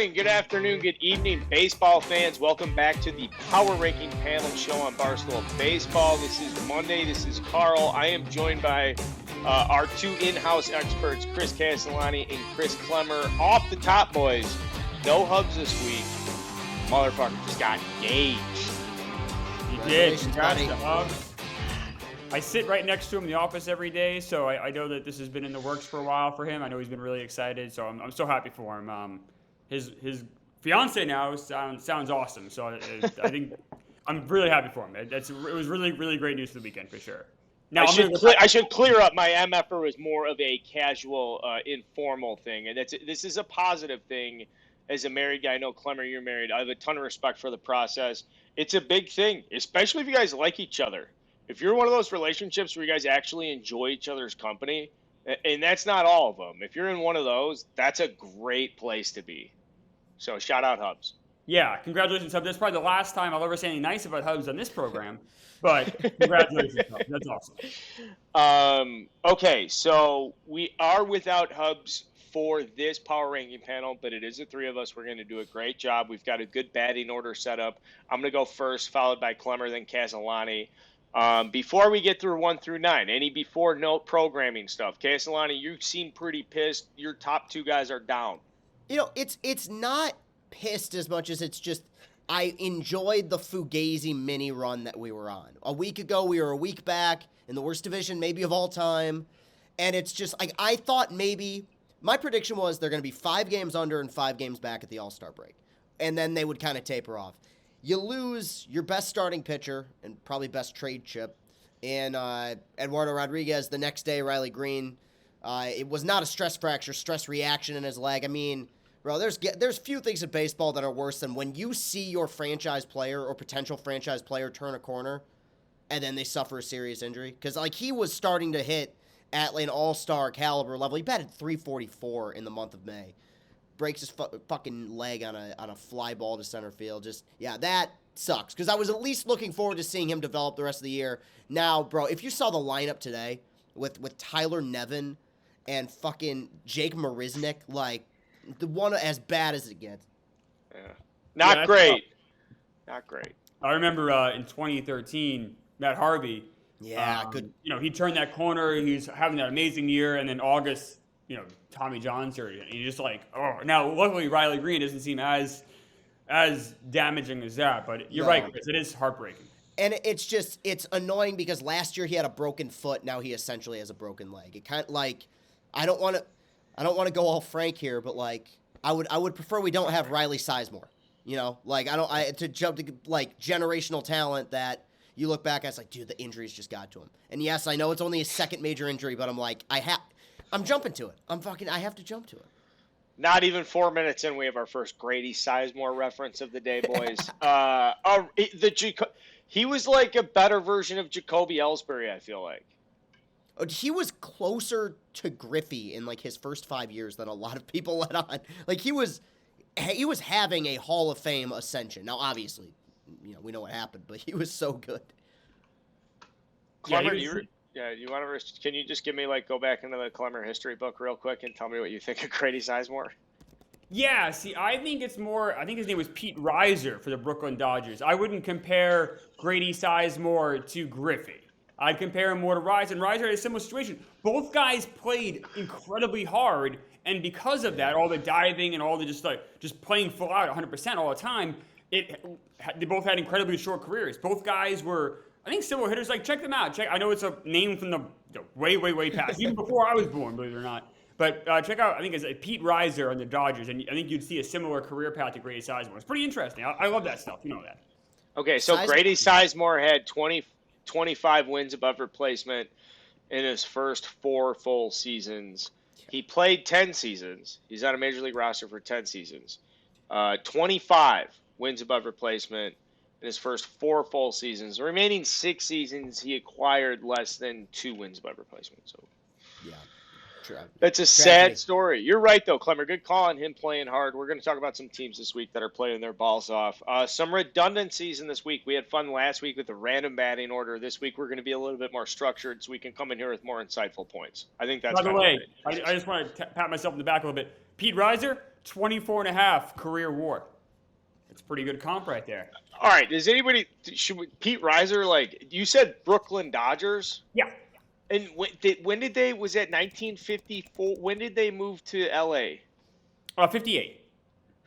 morning, good afternoon, good evening, baseball fans. Welcome back to the Power Ranking Panel Show on Barstool Baseball. This is Monday. This is Carl. I am joined by our two in-house experts, Chris Castellani and Chris Klemmer. Off the top, boys. No Hubs this week. Motherfucker just got engaged. He did. Congrats to Hubs. I sit right next to him in the office every day, so I know that this has been in the works for a while for him. I know he's been really excited, so I'm so happy for him. His fiance now sounds awesome, so I think I'm really happy for him. It was really, really great news for the weekend for sure. Now I should clear up. My MFR was more of a casual, informal thing, and this is a positive thing. As a married guy, I know Klemmer, you're married. I have a ton of respect for the process. It's a big thing, especially if you guys like each other. If you're one of those relationships where you guys actually enjoy each other's company, and that's not all of them. If you're in one of those, that's a great place to be. So shout out Hubs. Yeah, congratulations, Hubs. That's probably the last time I'll ever say anything nice about Hubs on this program. But congratulations, Hubs. That's awesome. Okay, so we are without Hubs for this power ranking panel, but it is the three of us. We're going to do a great job. We've got a good batting order set up. I'm going to go first, followed by Klemmer, then Castellani. Before we get through 1 through 9, any before note programming stuff? Castellani, you seem pretty pissed. Your top two guys are down. You know, it's not pissed as much as it's just I enjoyed the Fugazi mini run that we were on. A week ago, we were a week back in the worst division maybe of all time. And it's just like I thought maybe my prediction was they're going to be 5 games under and 5 games back at the All-Star break. And then they would kind of taper off. You lose your best starting pitcher and probably best trade chip in Eduardo Rodriguez. The next day, Riley Green. It was not a stress fracture, stress reaction in his leg. I mean, bro, there's few things in baseball that are worse than when you see your franchise player or potential franchise player turn a corner and then they suffer a serious injury. Because, like, he was starting to hit at an all-star caliber level. He batted .344 in the month of May. Breaks his fucking leg on a fly ball to center field. Just, yeah, that sucks. Because I was at least looking forward to seeing him develop the rest of the year. Now, bro, if you saw the lineup today with Tyler Nevin and fucking Jake Marisnick, like, the one as bad as it gets. Yeah. Not great. Not great. I remember in 2013, Matt Harvey. Yeah, good. You know, he turned that corner. He's having that amazing year. And then August, you know, Tommy John surgery. And you're just like, oh. Now, luckily, Riley Green doesn't seem as damaging as that. But you're right, Chris. It is heartbreaking. And it's annoying because last year he had a broken foot. Now he essentially has a broken leg. It kind of like, I don't want to go all frank here, but like I would prefer we don't have Riley Sizemore. You know, like to jump to like generational talent that you look back at, it's like, dude, the injuries just got to him. And yes, I know it's only his second major injury, but I'm like, I'm jumping to it. I have to jump to it. Not even 4 minutes in, we have our first Grady Sizemore reference of the day, boys. He was like a better version of Jacoby Ellsbury, I feel like. He was closer to Griffey in like his first 5 years than a lot of people let on. Like he was having a Hall of Fame ascension. Now, obviously, you know, we know what happened, but he was so good. Klemmer, can you just give me go back into the Klemmer history book real quick and tell me what you think of Grady Sizemore? Yeah, see, I think his name was Pete Reiser for the Brooklyn Dodgers. I wouldn't compare Grady Sizemore to Griffey. I'd compare him more to Reiser, and Reiser had a similar situation. Both guys played incredibly hard, and because of that, all the diving and all the just playing full out 100% all the time, they both had incredibly short careers. Both guys were, I think, similar hitters. Like, check them out. I know it's a name from the way, way, way past, even before I was born, believe it or not. But check out, I think it's Pete Reiser on the Dodgers, and I think you'd see a similar career path to Grady Sizemore. It's pretty interesting. I love that stuff. You know that. Okay, so Grady Sizemore had 25 wins above replacement in his first 4 full seasons. He played 10 seasons. He's on a major league roster for 10 seasons. 25 wins above replacement in his first 4 full seasons. The remaining 6 seasons, he acquired less than 2 wins above replacement. So, yeah. That's a sad story. You're right, though, Klemmer. Good call on him playing hard. We're going to talk about some teams this week that are playing their balls off. Some redundancies in this week. We had fun last week with the random batting order. This week we're going to be a little bit more structured so we can come in here with more insightful points. I think that's By the way, I just want to pat myself in the back a little bit. Pete Reiser, 24.5 career WAR. It's a pretty good comp right there. All right. Pete Reiser, like you said, Brooklyn Dodgers? Yeah. And when did they, was that 1954? When did they move to LA? 58.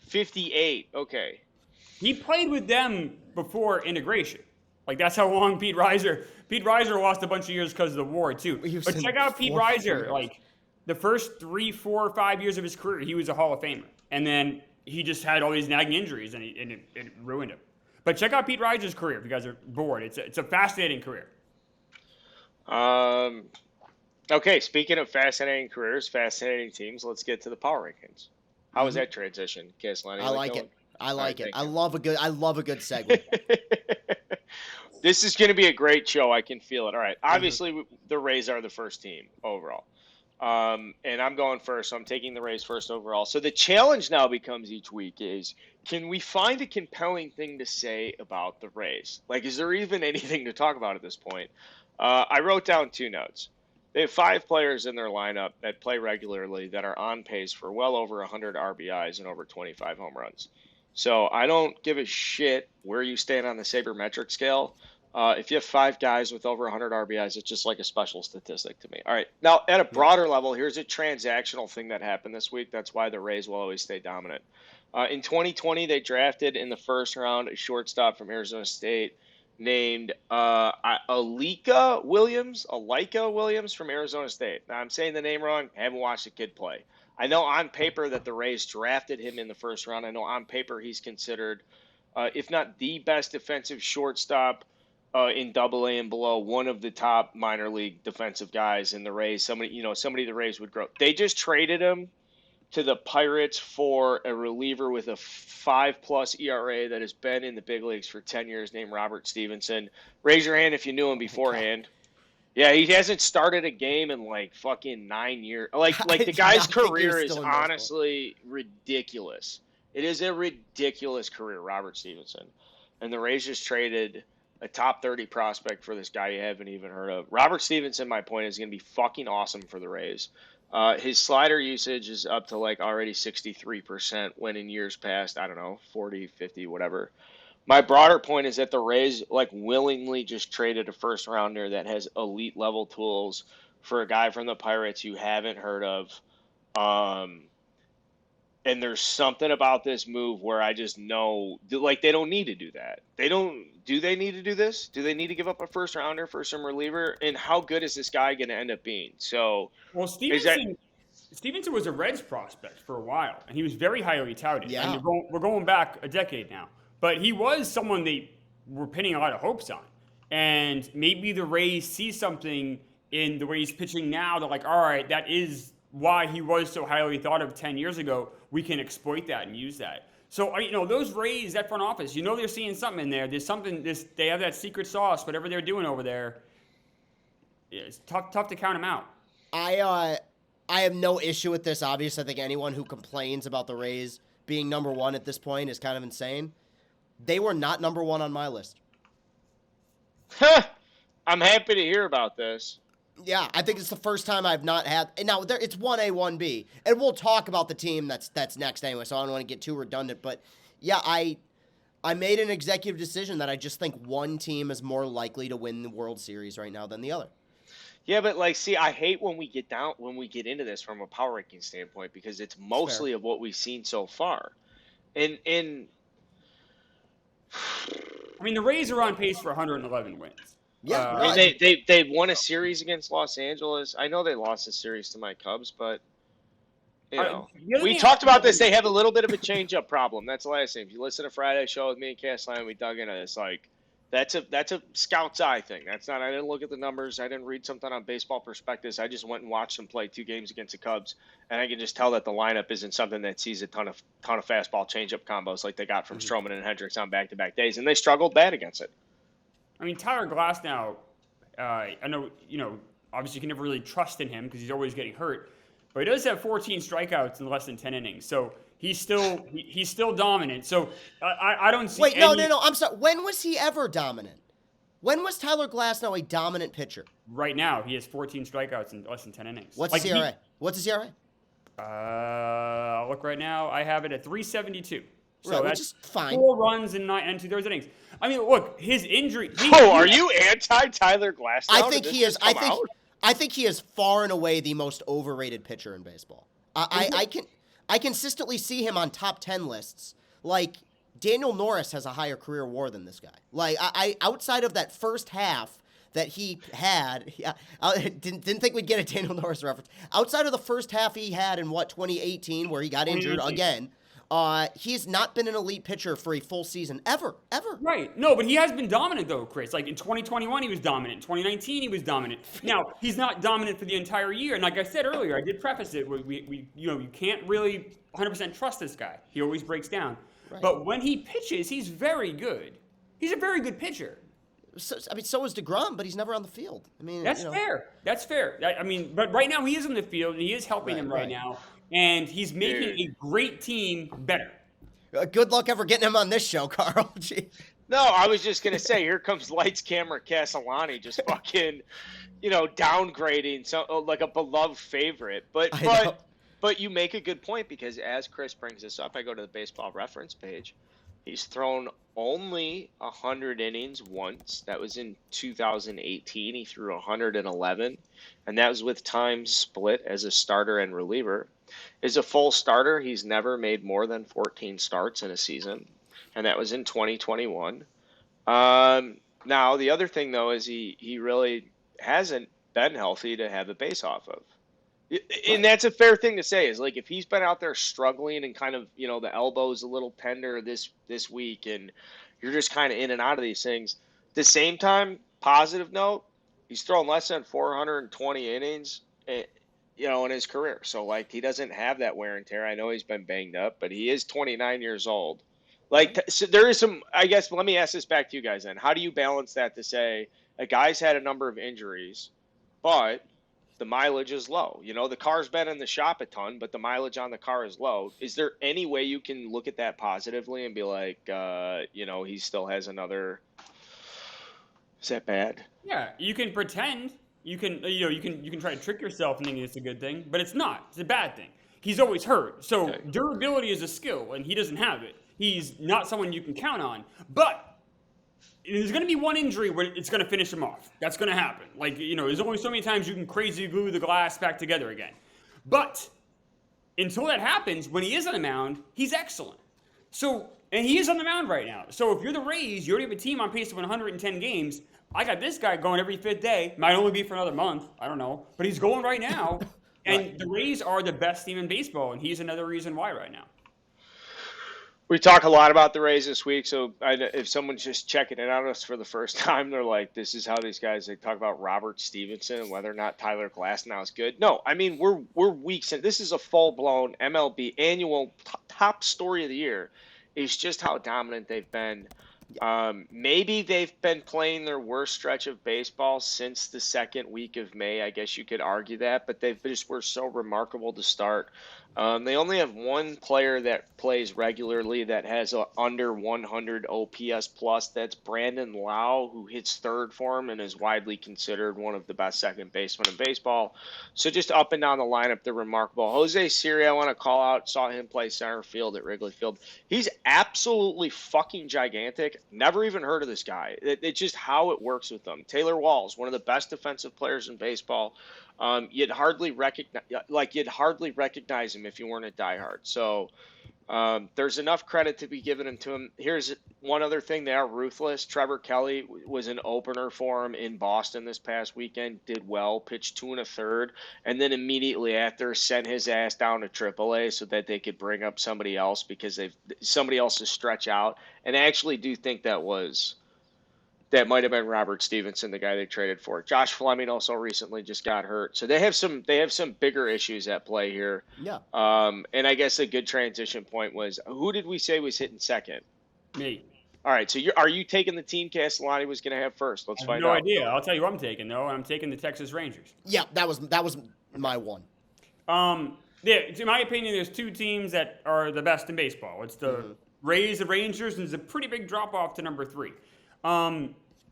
58. Okay. He played with them before integration. Like, that's how long Pete Reiser lost a bunch of years because of the war, too. But check out Pete Reiser. Like, the first 3, 4, 5 years of his career, he was a Hall of Famer. And then he just had all these nagging injuries, and it ruined him. But check out Pete Reiser's career if you guys are bored. It's a fascinating career. Okay, speaking of fascinating careers, fascinating teams, let's get to the power rankings. How was that transition, Castellani? I like it. I like it. I love a good segue. This is going to be a great show. I can feel it. All right. Obviously, the Rays are the first team overall. And I'm going first, so I'm taking the Rays first overall. So the challenge now becomes each week is, can we find a compelling thing to say about the Rays? Like, is there even anything to talk about at this point? I wrote down 2 notes. They have 5 players in their lineup that play regularly that are on pace for well over 100 RBIs and over 25 home runs. So I don't give a shit where you stand on the sabermetric scale. If you have 5 guys with over 100 RBIs, it's just like a special statistic to me. All right. Now, at a broader level, here's a transactional thing that happened this week. That's why the Rays will always stay dominant. In 2020, they drafted in the first round a shortstop from Arizona State named Alika Williams from Arizona State. Now, I'm saying the name wrong. I haven't watched the kid play. I know on paper that the Rays drafted him in the first round. I know on paper he's considered, if not the best defensive shortstop in Double-A and below, one of the top minor league defensive guys in the Rays. Somebody the Rays would grow. They just traded him to the Pirates for a reliever with a 5+ ERA that has been in the big leagues for 10 years named Robert Stevenson. Raise your hand if you knew him beforehand. Yeah, he hasn't started a game in like fucking 9 years. Like the guy's career is honestly ridiculous. It is a ridiculous career, Robert Stevenson. And the Rays just traded a top 30 prospect for this guy you haven't even heard of. Robert Stevenson, my point, is going to be fucking awesome for the Rays. His slider usage is up to like already 63% when in years past, I don't know, 40, 50, whatever. My broader point is that the Rays like willingly just traded a first rounder that has elite level tools for a guy from the Pirates you haven't heard of. And there's something about this move where I just know, like, they don't need to do that. Do they need to do this? Do they need to give up a first rounder for some reliever? And how good is this guy going to end up being? So, well, Stevenson was a Reds prospect for a while, and he was very highly touted. Yeah. And we're going back a decade now. But he was someone they were pinning a lot of hopes on. And maybe the Rays see something in the way he's pitching now. They're like, all right, that is why he was so highly thought of 10 years ago. We can exploit that and use that. So, those Rays, that front office, they're seeing something in there. There's something, they have that secret sauce, whatever they're doing over there. It's tough to count them out. I have no issue with this. Obviously, I think anyone who complains about the Rays being number 1 at this point is kind of insane. They were not number 1 on my list. I'm happy to hear about this. Yeah, I think it's the first time I've not had. And now it's 1A, 1B, and we'll talk about the team that's next anyway. So I don't want to get too redundant, but yeah, I made an executive decision that I just think one team is more likely to win the World Series right now than the other. Yeah, but I hate when we get into this from a power ranking standpoint because it's mostly of what we've seen so far, and I mean the Rays are on pace for 111 wins. Yeah, they won a series against Los Angeles. I know they lost a series to my Cubs, but we talked about this. They have a little bit of a change-up problem. That's the last thing. If you listen to Friday's show with me and Castellani, we dug into this. Like, that's a scout's eye thing. That's not. I didn't look at the numbers. I didn't read something on Baseball Prospectus. I just went and watched them play 2 games against the Cubs, and I can just tell that the lineup isn't something that sees a ton of fastball change-up combos like they got from Stroman and Hendricks on back-to-back days, and they struggled bad against it. I mean, Tyler Glasnow, I know, obviously you can never really trust in him because he's always getting hurt, but he does have 14 strikeouts in less than 10 innings. So he's still dominant. So I don't see no, I'm sorry. When was he ever dominant? When was Tyler Glasnow a dominant pitcher? Right now, he has 14 strikeouts in less than 10 innings. What's his ERA? What's his ERA? I'll look right now. I have it at 372. So Right, which that's is fine. 4 runs in 9 and 2/3 innings. I mean, look, his injury. Are you anti Tyler Glasnow? I think he is. I think he is far and away the most overrated pitcher in baseball. I consistently see him on top 10 lists. Like Daniel Norris has a higher career WAR than this guy. Like I outside of that first half that he had, I didn't think we'd get a Daniel Norris reference. Outside of the first half he had in 2018 where he got injured again. He's not been an elite pitcher for a full season ever. Right. No, but he has been dominant though, Chris. Like in 2021, he was dominant. In 2019, he was dominant. Now he's not dominant for the entire year. And like I said earlier, I did preface it. We you can't really 100% trust this guy. He always breaks down. Right. But when he pitches, he's very good. He's a very good pitcher. So is DeGrom, but he's never on the field. I mean, that's fair. That's fair. I mean, but right now he is on the field and he is helping them right now. And he's making a great team better. Good luck ever getting him on this show, Carl. Gee. No, I was just gonna say, here comes Lights Camera Castellani, just fucking, downgrading like a beloved favorite. But you make a good point because as Chris brings this up, I go to the Baseball Reference page. He's thrown only 100 innings once. That was in 2018. He threw 111, and that was with time split as a starter and reliever. As a full starter, he's never made more than 14 starts in a season, and that was in 2021. Now, the other thing, though, is he really hasn't been healthy to have a base off of. And that's a fair thing to say, is like if he's been out there struggling and kind of, the elbow's a little tender this week and you're just kind of in and out of these things. At the same time, positive note, he's thrown less than 420 innings, in his career. So, like, he doesn't have that wear and tear. I know he's been banged up, but he is 29 years old. Like, so there is some, I guess, let me ask this back to you guys then. How do you balance that to say a guy's had a number of injuries, but the mileage is low? The car's been in the shop a ton, but the mileage on the car is low. Is there any way you can look at that positively and be like, he still has another? Is that bad? Yeah, you can pretend. You can try to trick yourself thinking it's a good thing, but it's not. It's a bad thing. He's always hurt. So durability is a skill, and he doesn't have it. He's not someone you can count on. But there's going to be one injury where it's going to finish him off. That's going to happen. Like, there's only so many times you can crazy glue the glass back together again. But until that happens, when he is on the mound, he's excellent. So, and he is on the mound right now. So if you're the Rays, you already have a team on pace to win 110 games. I got this guy going every 5th day. Might only be for another month. I don't know. But he's going right now. And the Rays are the best team in baseball, and he's another reason why right now. We talk a lot about the Rays this week, so if someone's just checking in on us for the first time, they're like, this is how these guys, they talk about Robert Stevenson and whether or not Tyler Glasnow is good. No, I mean, we're weeks in. This is a full-blown MLB annual top story of the year is just how dominant they've been. Maybe they've been playing their worst stretch of baseball since the second week of May. I guess you could argue that, but they just were so remarkable to start. They only have one player that plays regularly that has a under 100 OPS plus. That's Brandon Lau, who hits third for him and is widely considered one of the best second basemen in baseball. So just up and down the lineup, they're remarkable. Jose Siri, I want to call out, saw him play center field at Wrigley Field. He's absolutely fucking gigantic. Never even heard of this guy. It's just how it works with them. Taylor Walls, one of the best defensive players in baseball. You'd hardly recognize him if you weren't a diehard. So there's enough credit to be given to him. Here's one other thing: they are ruthless. Trevor Kelly was an opener for him in Boston this past weekend. Did well, pitched 2 1/3, and then immediately after sent his ass down to AAA so that they could bring up somebody else because somebody else to stretch out. And I actually do think that might have been Robert Stevenson, the guy they traded for. Josh Fleming also recently just got hurt. So they have some bigger issues at play here. Yeah. And I guess a good transition point was, who did we say was hitting second? Me. All right. So are you taking the team Castellani was going to have first? Let's find out. No idea. I'll tell you who I'm taking, though. I'm taking the Texas Rangers. Yeah, that was my one. Yeah, in my opinion, there's 2 teams that are the best in baseball. It's the Rays, the Rangers, and there's a pretty big drop-off to number 3.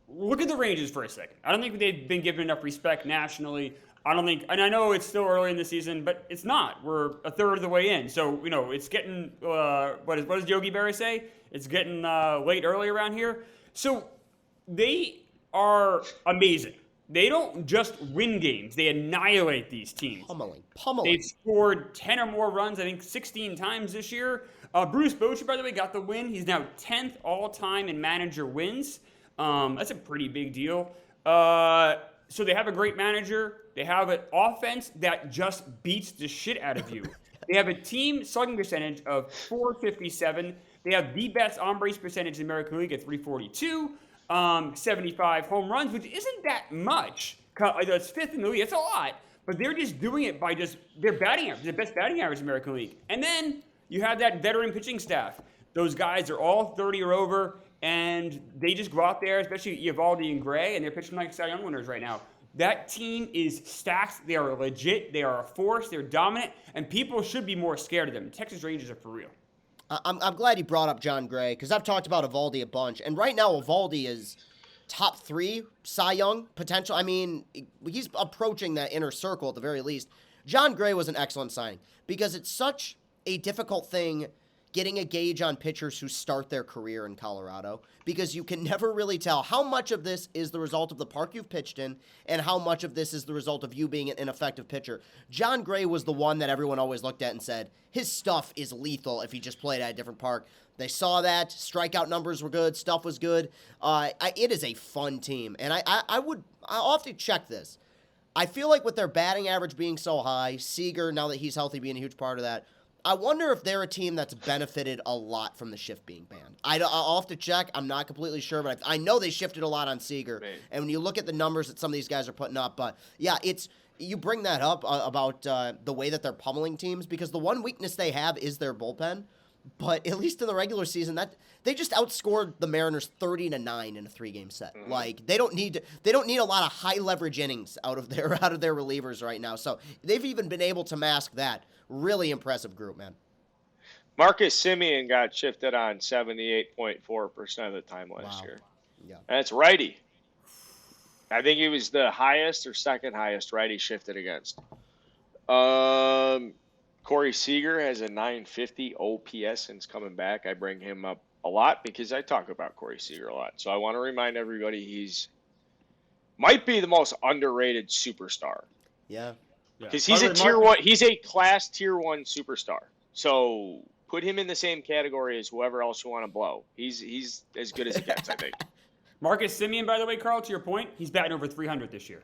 Look at the Rangers for a second. I don't think they've been given enough respect nationally. I don't think, and I know it's still early in the season, but it's not. We're a third of the way in. So, it's getting, what does Yogi Berra say? It's getting late early around here. So they are amazing. They don't just win games. They annihilate these teams. Pummeling. They've scored 10 or more runs, I think 16 times this year. Bruce Bochy, by the way, got the win. He's now 10th all-time in manager wins. That's a pretty big deal. So they have a great manager. They have an offense that just beats the shit out of you. They have a team slugging percentage of .457. They have the best on-base percentage in the American League at .342. 75 home runs, which isn't that much. That's fifth in the league. That's a lot. But they're just doing it by their batting average, the best batting average in the American League. And then you have that veteran pitching staff. Those guys are all 30 or over, and they just go out there, especially Eovaldi and Gray, and they're pitching like Cy Young winners right now. That team is stacked. They are legit. They are a force. They're dominant, and people should be more scared of them. Texas Rangers are for real. I'm glad you brought up John Gray, because I've talked about Eovaldi a bunch, and right now Eovaldi is top 3 Cy Young potential. I mean, he's approaching that inner circle at the very least. John Gray was an excellent signing, because it's such a difficult thing getting a gauge on pitchers who start their career in Colorado, because you can never really tell how much of this is the result of the park you've pitched in and how much of this is the result of you being an ineffective pitcher. John Gray was the one that everyone always looked at and said, his stuff is lethal if he just played at a different park. They saw that. Strikeout numbers were good. Stuff was good. It is a fun team, and I'll have to check this. I feel like with their batting average being so high, Seager, now that he's healthy, being a huge part of that, I wonder if they're a team that's benefited a lot from the shift being banned. I'll have to check. I'm not completely sure, but I know they shifted a lot on Seager. Right. And when you look at the numbers that some of these guys are putting up, but yeah, you bring that up about the way that they're pummeling teams, because the one weakness they have is their bullpen. But at least in the regular season, that they just outscored the Mariners 30-9 in a 3-game set. Mm-hmm. Like they don't need a lot of high leverage innings out of their relievers right now. So they've even been able to mask that. Really impressive group, man. Marcus Semien got shifted on 78.4% of the time last year. Yeah, and it's righty. I think he was the highest or second highest righty shifted against. Corey Seager has a 950 OPS since coming back. I bring him up a lot because I talk about Corey Seager a lot. So I want to remind everybody he's might be the most underrated superstar. Yeah. Because he's a tier one. He's a class tier 1 superstar. So put him in the same category as whoever else you want to blow. He's as good as it gets, I think. Marcus Semien, by the way, Carl, to your point, he's batting over 300 this year.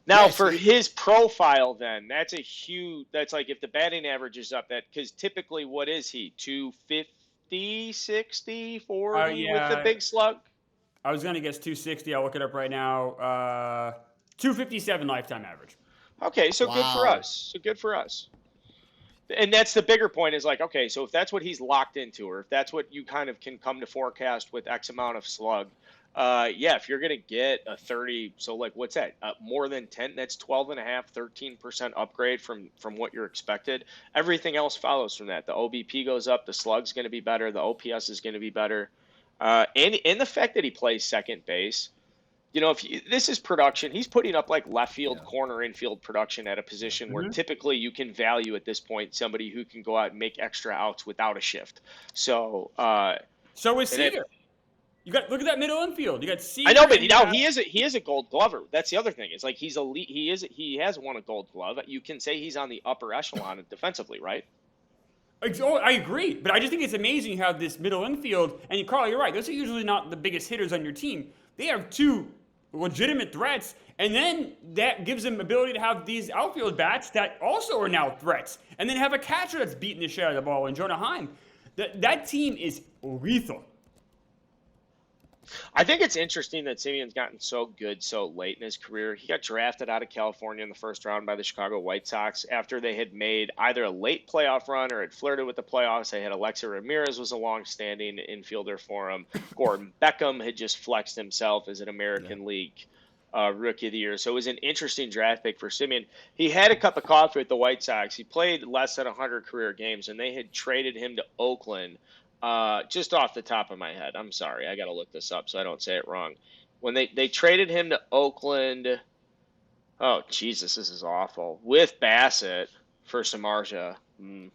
Now, for his profile, then, that's like if the batting average is up, because typically what is he? 250, 60, 40 with the big slug? I was going to guess 260. I'll look it up right now. 257 lifetime average. Okay, so good for us. And that's the bigger point is like, okay, so if that's what he's locked into, or if that's what you kind of can come to forecast with X amount of slug, if you're going to get a 30, so like what's that? More than 10, that's 12.5, 13% upgrade from what you're expected. Everything else follows from that. The OBP goes up, the slug's going to be better, the OPS is going to be better. And the fact that he plays second base, this is production. He's putting up like left field, corner, infield production at a position where typically you can value at this point somebody who can go out and make extra outs without a shift. So is Seager. Look at that middle infield. You got Seager. I know, but he is a Gold Glover. That's the other thing. It's like he's elite. He has won a Gold Glove. You can say he's on the upper echelon defensively, right? I agree, but I just think it's amazing you have this middle infield. And Carl, you're right. Those are usually not the biggest hitters on your team. They have 2 legitimate threats, and then that gives them ability to have these outfield bats that also are now threats, and then have a catcher that's beating the shit out of the ball, and Jonah Heim. That team is lethal. I think it's interesting that Semien's gotten so good so late in his career. He got drafted out of California in the first round by the Chicago White Sox after they had made either a late playoff run or had flirted with the playoffs. They had Alexi Ramirez was a long-standing infielder for him. Gordon Beckham had just flexed himself as an American League Rookie of the Year. So it was an interesting draft pick for Semien. He had a cup of coffee with the White Sox. He played less than 100 career games, and they had traded him to Oakland. Just off the top of my head, I'm sorry, I got to look this up so I don't say it wrong. When they traded him to Oakland, Oh, Jesus, this is awful. With Bassett for Samardzija. I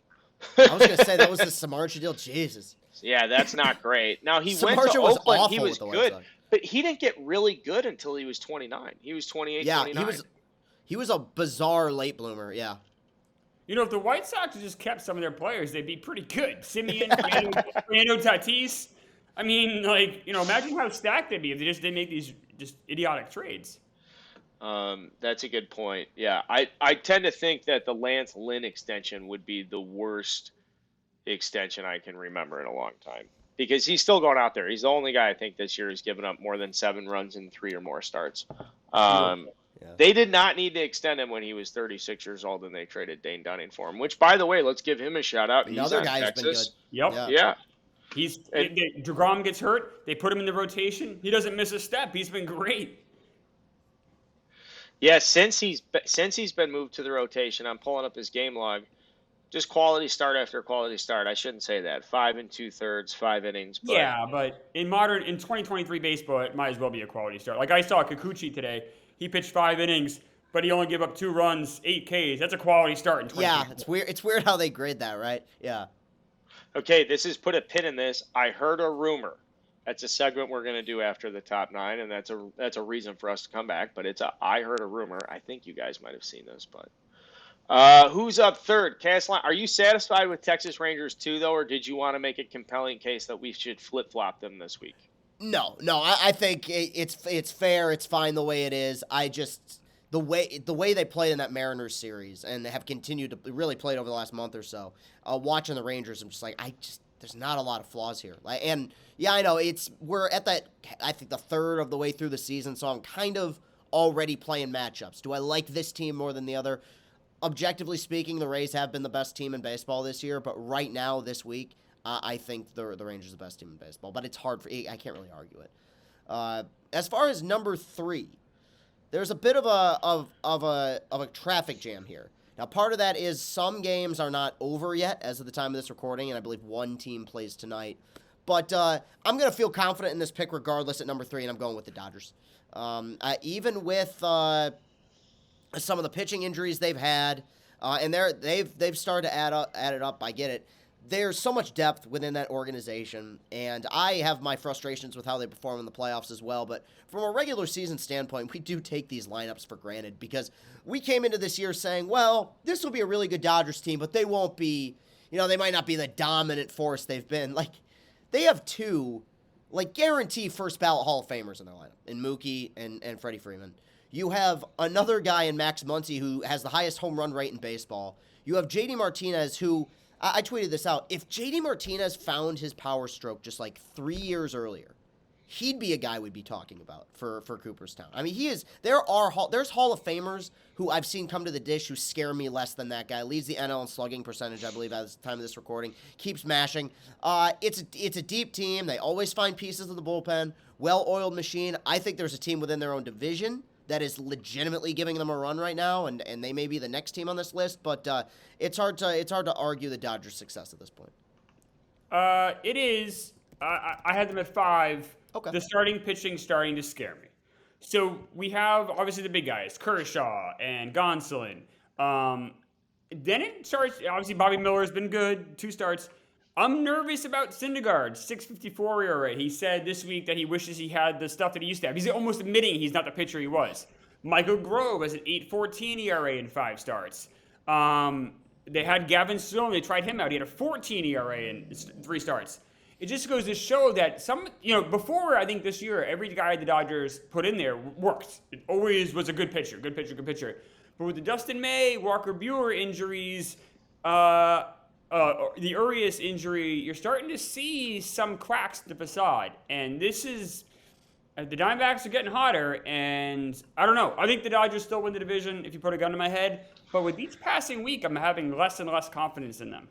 was gonna say that was the Samardzija deal. Jesus. Yeah, that's not great. Now, he went to Samardzija was Oakland. He awful was with the White good, Sox. but he didn't get really good until he was 29. He was 28, Yeah, 29. he was a bizarre late bloomer. Yeah. You know, if the White Sox just kept some of their players, they'd be pretty good. Simeon, Fernando Tatis. I mean, like, you know, imagine how stacked they'd be if they just didn't make these just idiotic trades. That's a good point. Yeah, I tend to think that the Lance Lynn extension would be the worst extension I can remember in a long time because he's still going out there. He's the only guy I think this year who's given up more than 7 runs in 3 or more starts. They did not need to extend him when he was 36 years old, and they traded Dane Dunning for him. Which, by the way, let's give him a shout out. Another guy's been good. Yep. Yeah. DeGrom gets hurt. They put him in the rotation. He doesn't miss a step. He's been great. Yeah, since he's been moved to the rotation, I'm pulling up his game log. Just quality start after quality start. I shouldn't say that. 5 2/3, 5 innings. But... Yeah, but in 2023 baseball, it might as well be a quality start. Like I saw Kikuchi today. He pitched 5 innings, but he only gave up 2 runs, 8 Ks. That's a quality start in 2024. Yeah, it's weird. It's weird how they grade that, right? Yeah. Okay, this is put a pin in this. I heard a rumor. That's a segment we're going to do after the top 9, and that's a reason for us to come back. But I heard a rumor. I think you guys might have seen this, but who's up third? Castellani. Are you satisfied with Texas Rangers 2, though, or did you want to make a compelling case that we should flip-flop them this week? No. I think it's fair. It's fine the way it is. I just the way they played in that Mariners series and have continued to really played over the last month or so. Watching the Rangers, I'm just like there's not a lot of flaws here. And yeah, I know we're at that. I think the third of the way through the season, so I'm kind of already playing matchups. Do I like this team more than the other? Objectively speaking, the Rays have been the best team in baseball this year, but right now, this week, I think the Rangers are the best team in baseball. But it's hard I can't really argue it. As far as number 3, there's a bit of a traffic jam here. Now, part of that is some games are not over yet as of the time of this recording, and I believe one team plays tonight. But I'm going to feel confident in this pick regardless at number 3, and I'm going with the Dodgers. Even with some of the pitching injuries they've had, and they've started to add it up. I get it. There's so much depth within that organization, and I have my frustrations with how they perform in the playoffs as well. But from a regular season standpoint, we do take these lineups for granted because we came into this year saying, well, this will be a really good Dodgers team, but they won't be, they might not be the dominant force they've been. Like, they have 2, guarantee first ballot Hall of Famers in their lineup, in Mookie and Freddie Freeman. You have another guy in Max Muncy who has the highest home run rate in baseball. You have JD Martinez who, I tweeted this out, if JD Martinez found his power stroke just 3 years earlier, he'd be a guy we'd be talking about for Cooperstown. I mean, there's Hall of Famers who I've seen come to the dish who scare me less than that guy. Leads the NL in slugging percentage, I believe, at the time of this recording. Keeps mashing. It's a deep team. They always find pieces of the bullpen. Well-oiled machine. I think there's a team within their own division that is legitimately giving them a run right now, and they may be the next team on this list, but it's hard to argue the Dodgers' success at this point. It is. I had them at 5. Okay. The starting pitching starting to scare me. So we have obviously the big guys, Kershaw and Gonsolin. Then it starts. Obviously, Bobby Miller has been good, 2 starts. I'm nervous about Syndergaard, 6.54 ERA. He said this week that he wishes he had the stuff that he used to have. He's almost admitting he's not the pitcher he was. Michael Grove has an 8.14 ERA in 5 starts. They had Gavin Stone. They tried him out. He had a 14 ERA in 3 starts. It just goes to show that before, I think this year, every guy the Dodgers put in there worked. It always was a good pitcher. But with the Dustin May, Walker Buehler injuries, the Urias injury, you're starting to see some cracks in the facade. And this is, the Dbacks are getting hotter, and I don't know. I think the Dodgers still win the division if you put a gun to my head. But with each passing week, I'm having less and less confidence in them.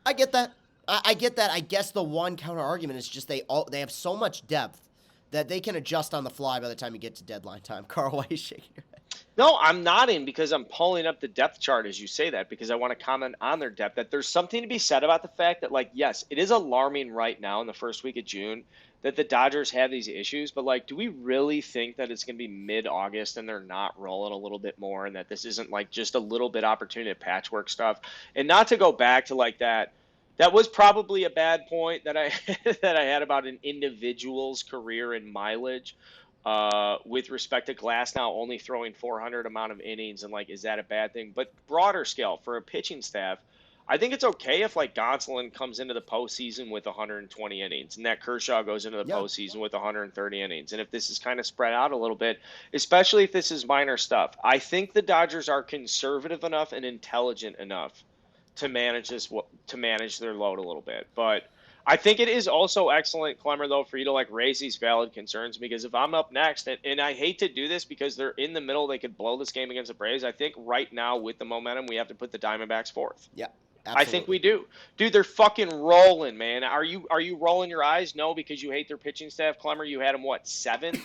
I get that. I get that. I guess the one counter argument is just they have so much depth that they can adjust on the fly by the time you get to deadline time. Carl, why are you shaking your head? No, I'm nodding because I'm pulling up the depth chart as you say that because I want to comment on their depth. That there's something to be said about the fact that, like, yes, it is alarming right now in the first week of June that the Dodgers have these issues. But, like, do we really think that it's going to be mid-August and they're not rolling a little bit more and that this isn't, like, just a little bit opportunity to patchwork stuff? And not to go back to, like, that. That was probably a bad point that I that I had about an individual's career and mileage. With respect to Glass now only throwing 400 amount of innings, and like, is that a bad thing? But broader scale for a pitching staff, I think it's okay if like Gonsolin comes into the postseason with 120 innings, and that Kershaw goes into the postseason with 130 innings, and if this is kind of spread out a little bit, especially if this is minor stuff, I think the Dodgers are conservative enough and intelligent enough to manage their load a little bit, but. I think it is also excellent, Klemmer, though, for you to like raise these valid concerns because if I'm up next, and I hate to do this because they're in the middle, they could blow this game against the Braves. I think right now with the momentum, we have to put the Diamondbacks fourth. Yeah, absolutely. I think we do. Dude, they're fucking rolling, man. Are you rolling your eyes? No, because you hate their pitching staff, Klemmer. You had them, what, 7th?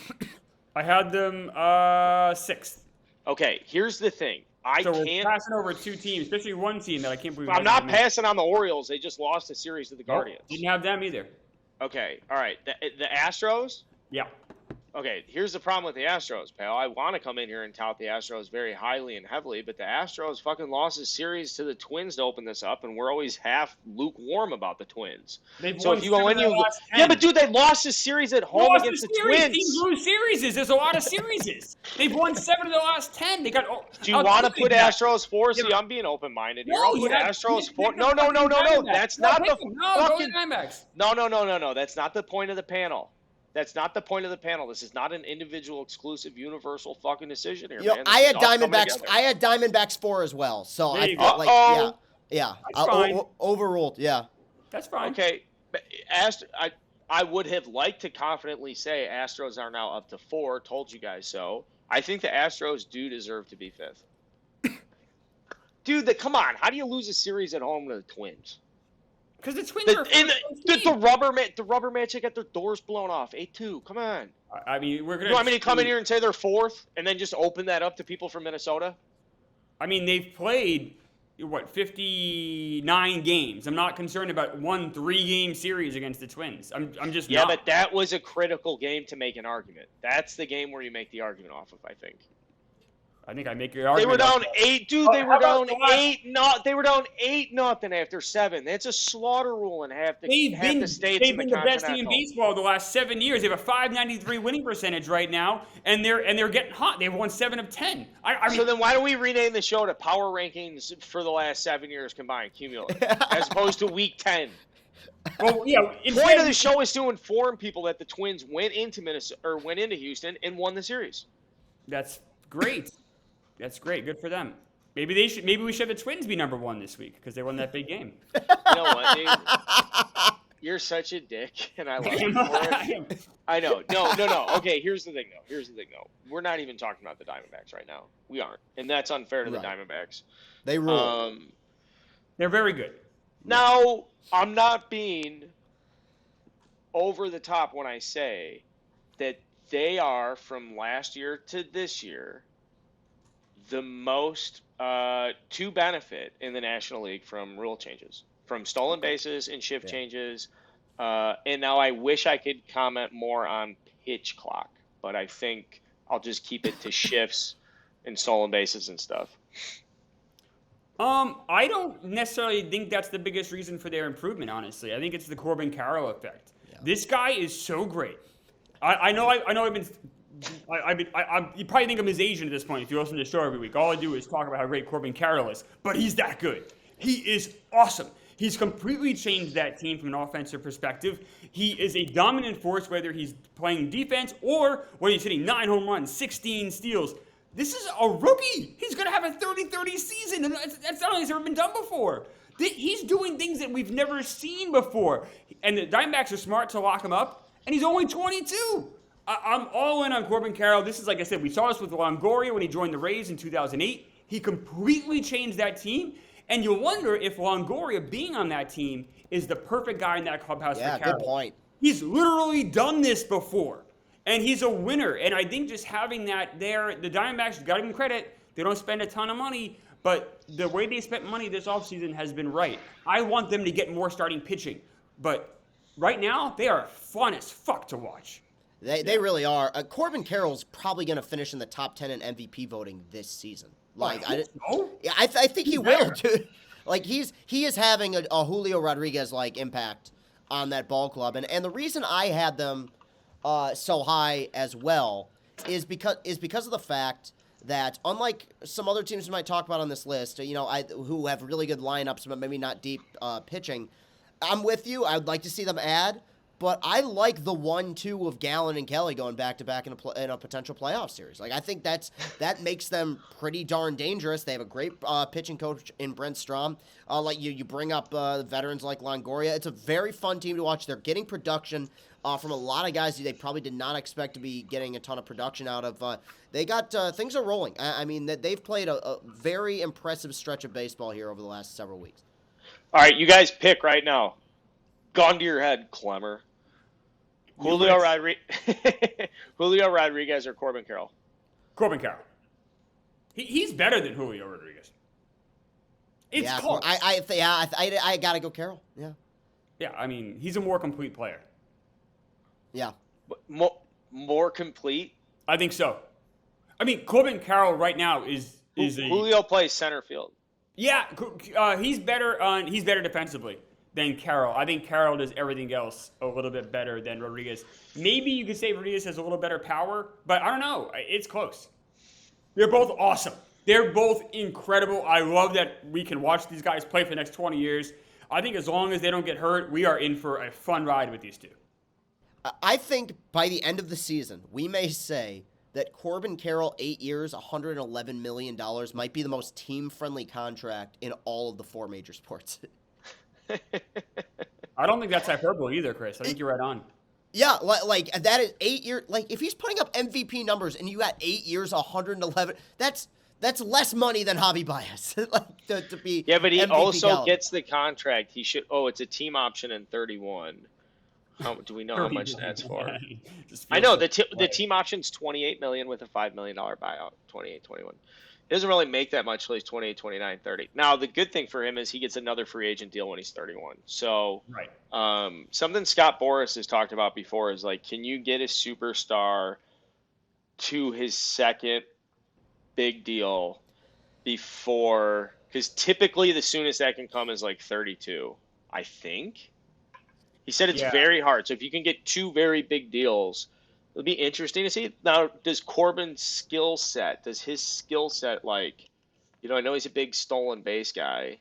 I had them 6th. Okay, here's the thing. We're passing over 2 teams, especially one team that I can't believe. I'm not passing on the Orioles. They just lost a series to the Guardians. Didn't have them either. Okay, all right. The Astros? Yeah. Okay, here's the problem with the Astros, pal. I want to come in here and tout the Astros very highly and heavily, but the Astros fucking lost a series to the Twins to open this up, and we're always half lukewarm about the Twins. So if you go in, yeah, but dude, they lost a series at home against the Twins. Teams lose series. There's a lot of series. They've won 7 of the last 10. They got. Do you want to put Astros 4? See, I'm being open-minded here. I'll put Astros 4. No. That's not the fucking. No. That's not the point of the panel. That's not the point of the panel. This is not an individual, exclusive, universal fucking decision here, man. I had Diamondbacks 4 as well. So I felt like, yeah, overruled. Yeah, that's fine. Okay, I would have liked to confidently say Astros are now up to 4. Told you guys so. I think the Astros do deserve to be 5th. Dude, come on. How do you lose a series at home to the Twins? Because the Twins are the rubber match, they got their doors blown off. 8-2. Come on. I mean, we're gonna. You want me to come in here and say they're 4th, and then just open that up to people from Minnesota? I mean, they've played 59 games. I'm not concerned about one 3-game series against the Twins. I'm just not. But that was a critical game to make an argument. That's the game where you make the argument off of, I think. I think I make your argument. They were down 8, dude. They were down 8. They were down 8-0 after 7. That's a slaughter rule in half the states. They've been the best team in baseball the last 7 years. They have a .593 winning percentage right now, and they're getting hot. They've won 7 of 10. So then why don't we rename the show to Power Rankings for the last 7 years combined, cumulative, as opposed to Week 10? Well, yeah. The point of the show is to inform people that the Twins went into Houston and won the series. That's great. That's great. Good for them. Maybe we should have the Twins be number 1 this week because they won that big game. You know what, dude? You're such a dick, and I love you for it. I know. No. Okay, here's the thing, though. We're not even talking about the Diamondbacks right now. We aren't, and that's unfair to the Diamondbacks. They rule. They're very good. Now, I'm not being over the top when I say that they are, from last year to this year, the most to benefit in the National League from rule changes, from stolen bases and shift changes. And now I wish I could comment more on pitch clock, but I think I'll just keep it to shifts and stolen bases and stuff. I don't necessarily think that's the biggest reason for their improvement, honestly. I think it's the Corbin Carroll effect. Yeah. This guy is so great. I know I've been... you probably think I'm his agent at this point if you listen to the show every week. All I do is talk about how great Corbin Carroll is, but he's that good. He is awesome. He's completely changed that team from an offensive perspective. He is a dominant force, whether he's playing defense or when he's hitting 9 home runs, 16 steals. This is a rookie. He's going to have a 30-30 season, and that's not something that's ever been done before. He's doing things that we've never seen before, and the Diamondbacks are smart to lock him up, and he's only 22. I'm all in on Corbin Carroll. This is, like I said, we saw this with Longoria when he joined the Rays in 2008. He completely changed that team. And you wonder if Longoria being on that team is the perfect guy in that clubhouse for Carroll. Good point. He's literally done this before. And he's a winner. And I think just having that there, the Diamondbacks, got to give them credit. They don't spend a ton of money, but the way they spent money this offseason has been right. I want them to get more starting pitching. But right now, they are fun as fuck to watch. They really are. Corbin Carroll's probably going to finish in the top 10 in MVP voting this season. Like, I think he will, dude. Like, he is having a Julio Rodriguez-like impact on that ball club. And the reason I had them so high as well is because of the fact that, unlike some other teams we might talk about on this list, who have really good lineups but maybe not deep pitching, I'm with you. I would like to see them add, but I like the 1-2 of Gallen and Kelly going back-to-back in a potential playoff series. Like, I think that makes them pretty darn dangerous. They have a great pitching coach in Brent Strom. Like you bring up veterans like Longoria. It's a very fun team to watch. They're getting production from a lot of guys who they probably did not expect to be getting a ton of production out of. They got things are rolling. I mean, they've played a very impressive stretch of baseball here over the last several weeks. All right, you guys pick right now. Gun to your head, Klemmer. Julio Rodriguez or Corbin Carroll? Corbin Carroll. He's better than Julio Rodriguez. It's close. I gotta go Carroll. Yeah. Yeah, I mean, he's a more complete player. Yeah. More complete? I think so. I mean, Corbin Carroll right now is Julio plays center field. Yeah, he's better defensively than Carroll. I think Carroll does everything else a little bit better than Rodriguez. Maybe you could say Rodriguez has a little better power, but I don't know. It's close. They're both awesome. They're both incredible. I love that we can watch these guys play for the next 20 years. I think as long as they don't get hurt, we are in for a fun ride with these two. I think by the end of the season, we may say that Corbin Carroll, 8 years, $111 million, might be the most team-friendly contract in all of the four major sports. I don't think that's hyperbole either, Chris. I think you're right on. Yeah, like that is 8 years. Like, if he's putting up MVP numbers and you got 8 years, 111, that's less money than Javi Baez. to be yeah, but he MVP also caliber. gets the contract. He should. Oh, it's a team option in 31. Do we know how much that's for? I know the team option's $28 million with a $5 million buyout. 28, 21. It doesn't really make that much till he's 28, 29, 30. Now the good thing for him is he gets another free agent deal when he's 31. So right. Something Scott Boras has talked about before is like, can you get a superstar to his second big deal before? Because typically the soonest that can come is like 32. I think. He said it's very hard. So if you can get two very big deals, it'll be interesting to see. Now, does Corbin's skill set, like, I know he's a big stolen base guy.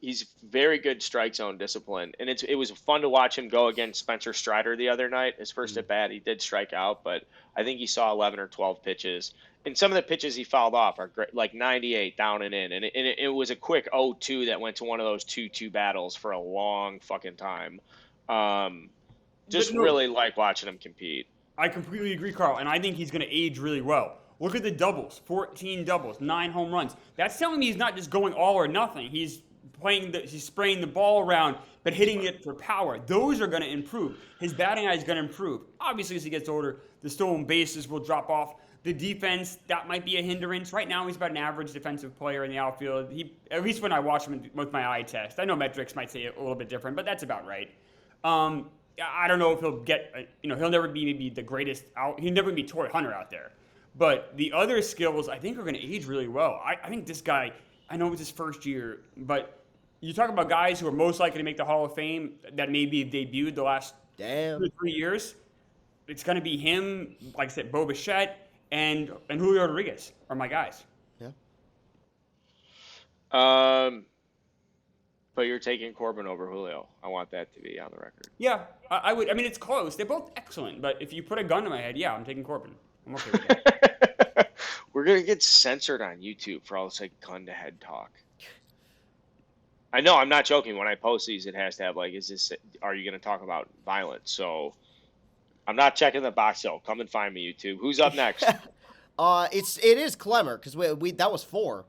He's very good strike zone discipline. And it was fun to watch him go against Spencer Strider the other night. His first at bat, he did strike out, but I think he saw 11 or 12 pitches. And some of the pitches he fouled off are great, like 98 down and in. And it was a quick 0-2 that went to one of those 2-2 battles for a long fucking time. Really like watching him compete. I completely agree, Carl, and I think he's going to age really well. Look at the doubles, 14 doubles, 9 home runs. That's telling me he's not just going all or nothing. He's spraying the ball around, but hitting it for power. Those are going to improve. His batting eye is going to improve. Obviously, as he gets older, the stolen bases will drop off. The defense, that might be a hindrance. Right now, he's about an average defensive player in the outfield. At least when I watch him with my eye test. I know metrics might say it a little bit different, but that's about right. I don't know if he'll get, he'll never be maybe the greatest out. He'll never be Torrey Hunter out there. But the other skills, I think, are going to age really well. I think this guy, I know it's his first year, but you talk about guys who are most likely to make the Hall of Fame that maybe debuted the last 2 or 3 years. It's going to be him, like I said, Bo Bichette, and Julio Rodriguez are my guys. Yeah. But you're taking Corbin over Julio. I want that to be on the record. Yeah, I would. I mean, it's close. They're both excellent. But if you put a gun to my head, yeah, I'm taking Corbin. I'm okay with that. We're going to get censored on YouTube for all this like gun-to-head talk. I know, I'm not joking. When I post these, it has to have, like, are you going to talk about violence? So I'm not checking the box, though. Come and find me, YouTube. Who's up next? It is Klemmer, because we that was 4.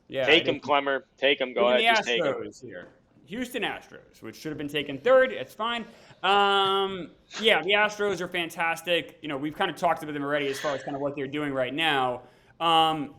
Yeah, take him, Klemmer. Take him. Go ahead. Just take him. Here. Houston Astros, which should have been taken third. It's fine. Yeah, the Astros are fantastic. We've kind of talked about them already as far as kind of what they're doing right now. The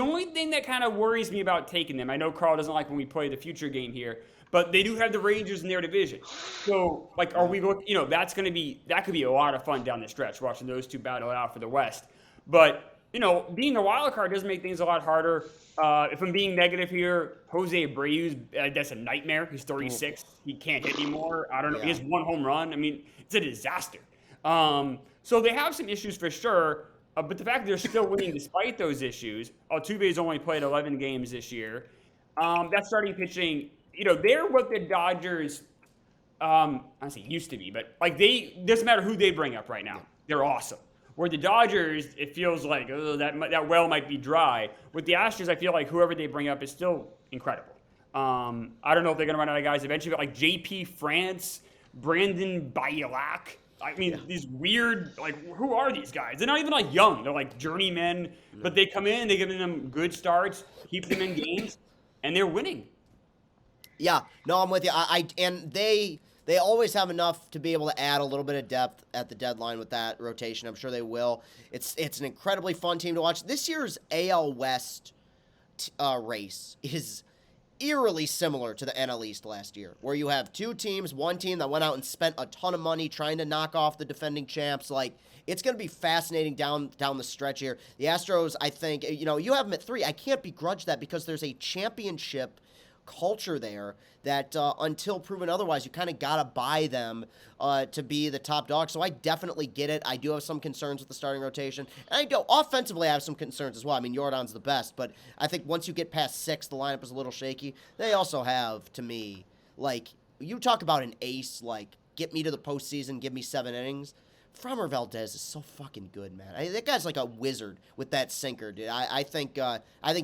only thing that kind of worries me about taking them, I know Carl doesn't like when we play the future game here, but they do have the Rangers in their division. So, are we going? That could be a lot of fun down the stretch watching those two battle it out for the West. But being a wild card does make things a lot harder. If I'm being negative here, Jose Abreu, that's a nightmare. He's 36. He can't hit anymore. I don't know. He has one home run. I mean, it's a disaster. So they have some issues for sure. But the fact that they're still winning despite those issues, Altuve's only played 11 games this year. That starting pitching, they're what the Dodgers, honestly, used to be. But doesn't matter who they bring up right now. They're awesome. Where the Dodgers, it feels like that well might be dry. With the Astros, I feel like whoever they bring up is still incredible. I don't know if they're going to run out of guys eventually, but J.P. France, Brandon Bielak. I mean, these weird, who are these guys? They're not even young. They're journeymen, but they come in, they give them good starts, keep them in games, and they're winning. Yeah, no, I'm with you. And they always have enough to be able to add a little bit of depth at the deadline with that rotation. I'm sure they will. It's an incredibly fun team to watch. This year's AL West race is eerily similar to the NL East last year, where you have two teams, one team that went out and spent a ton of money trying to knock off the defending champs. It's going to be fascinating down the stretch here. The Astros, I think, you have them at 3. I can't begrudge that because there's a championship culture there that until proven otherwise, you kind of got to buy them to be the top dog. So I definitely get it. I do have some concerns with the starting rotation. And offensively, I have some concerns as well. I mean, Jordan's the best, but I think once you get past 6, the lineup is a little shaky. They also have, to me, you talk about an ace, get me to the postseason, give me 7 innings. Framber Valdez is so fucking good, man. That guy's like a wizard with that sinker, dude. I think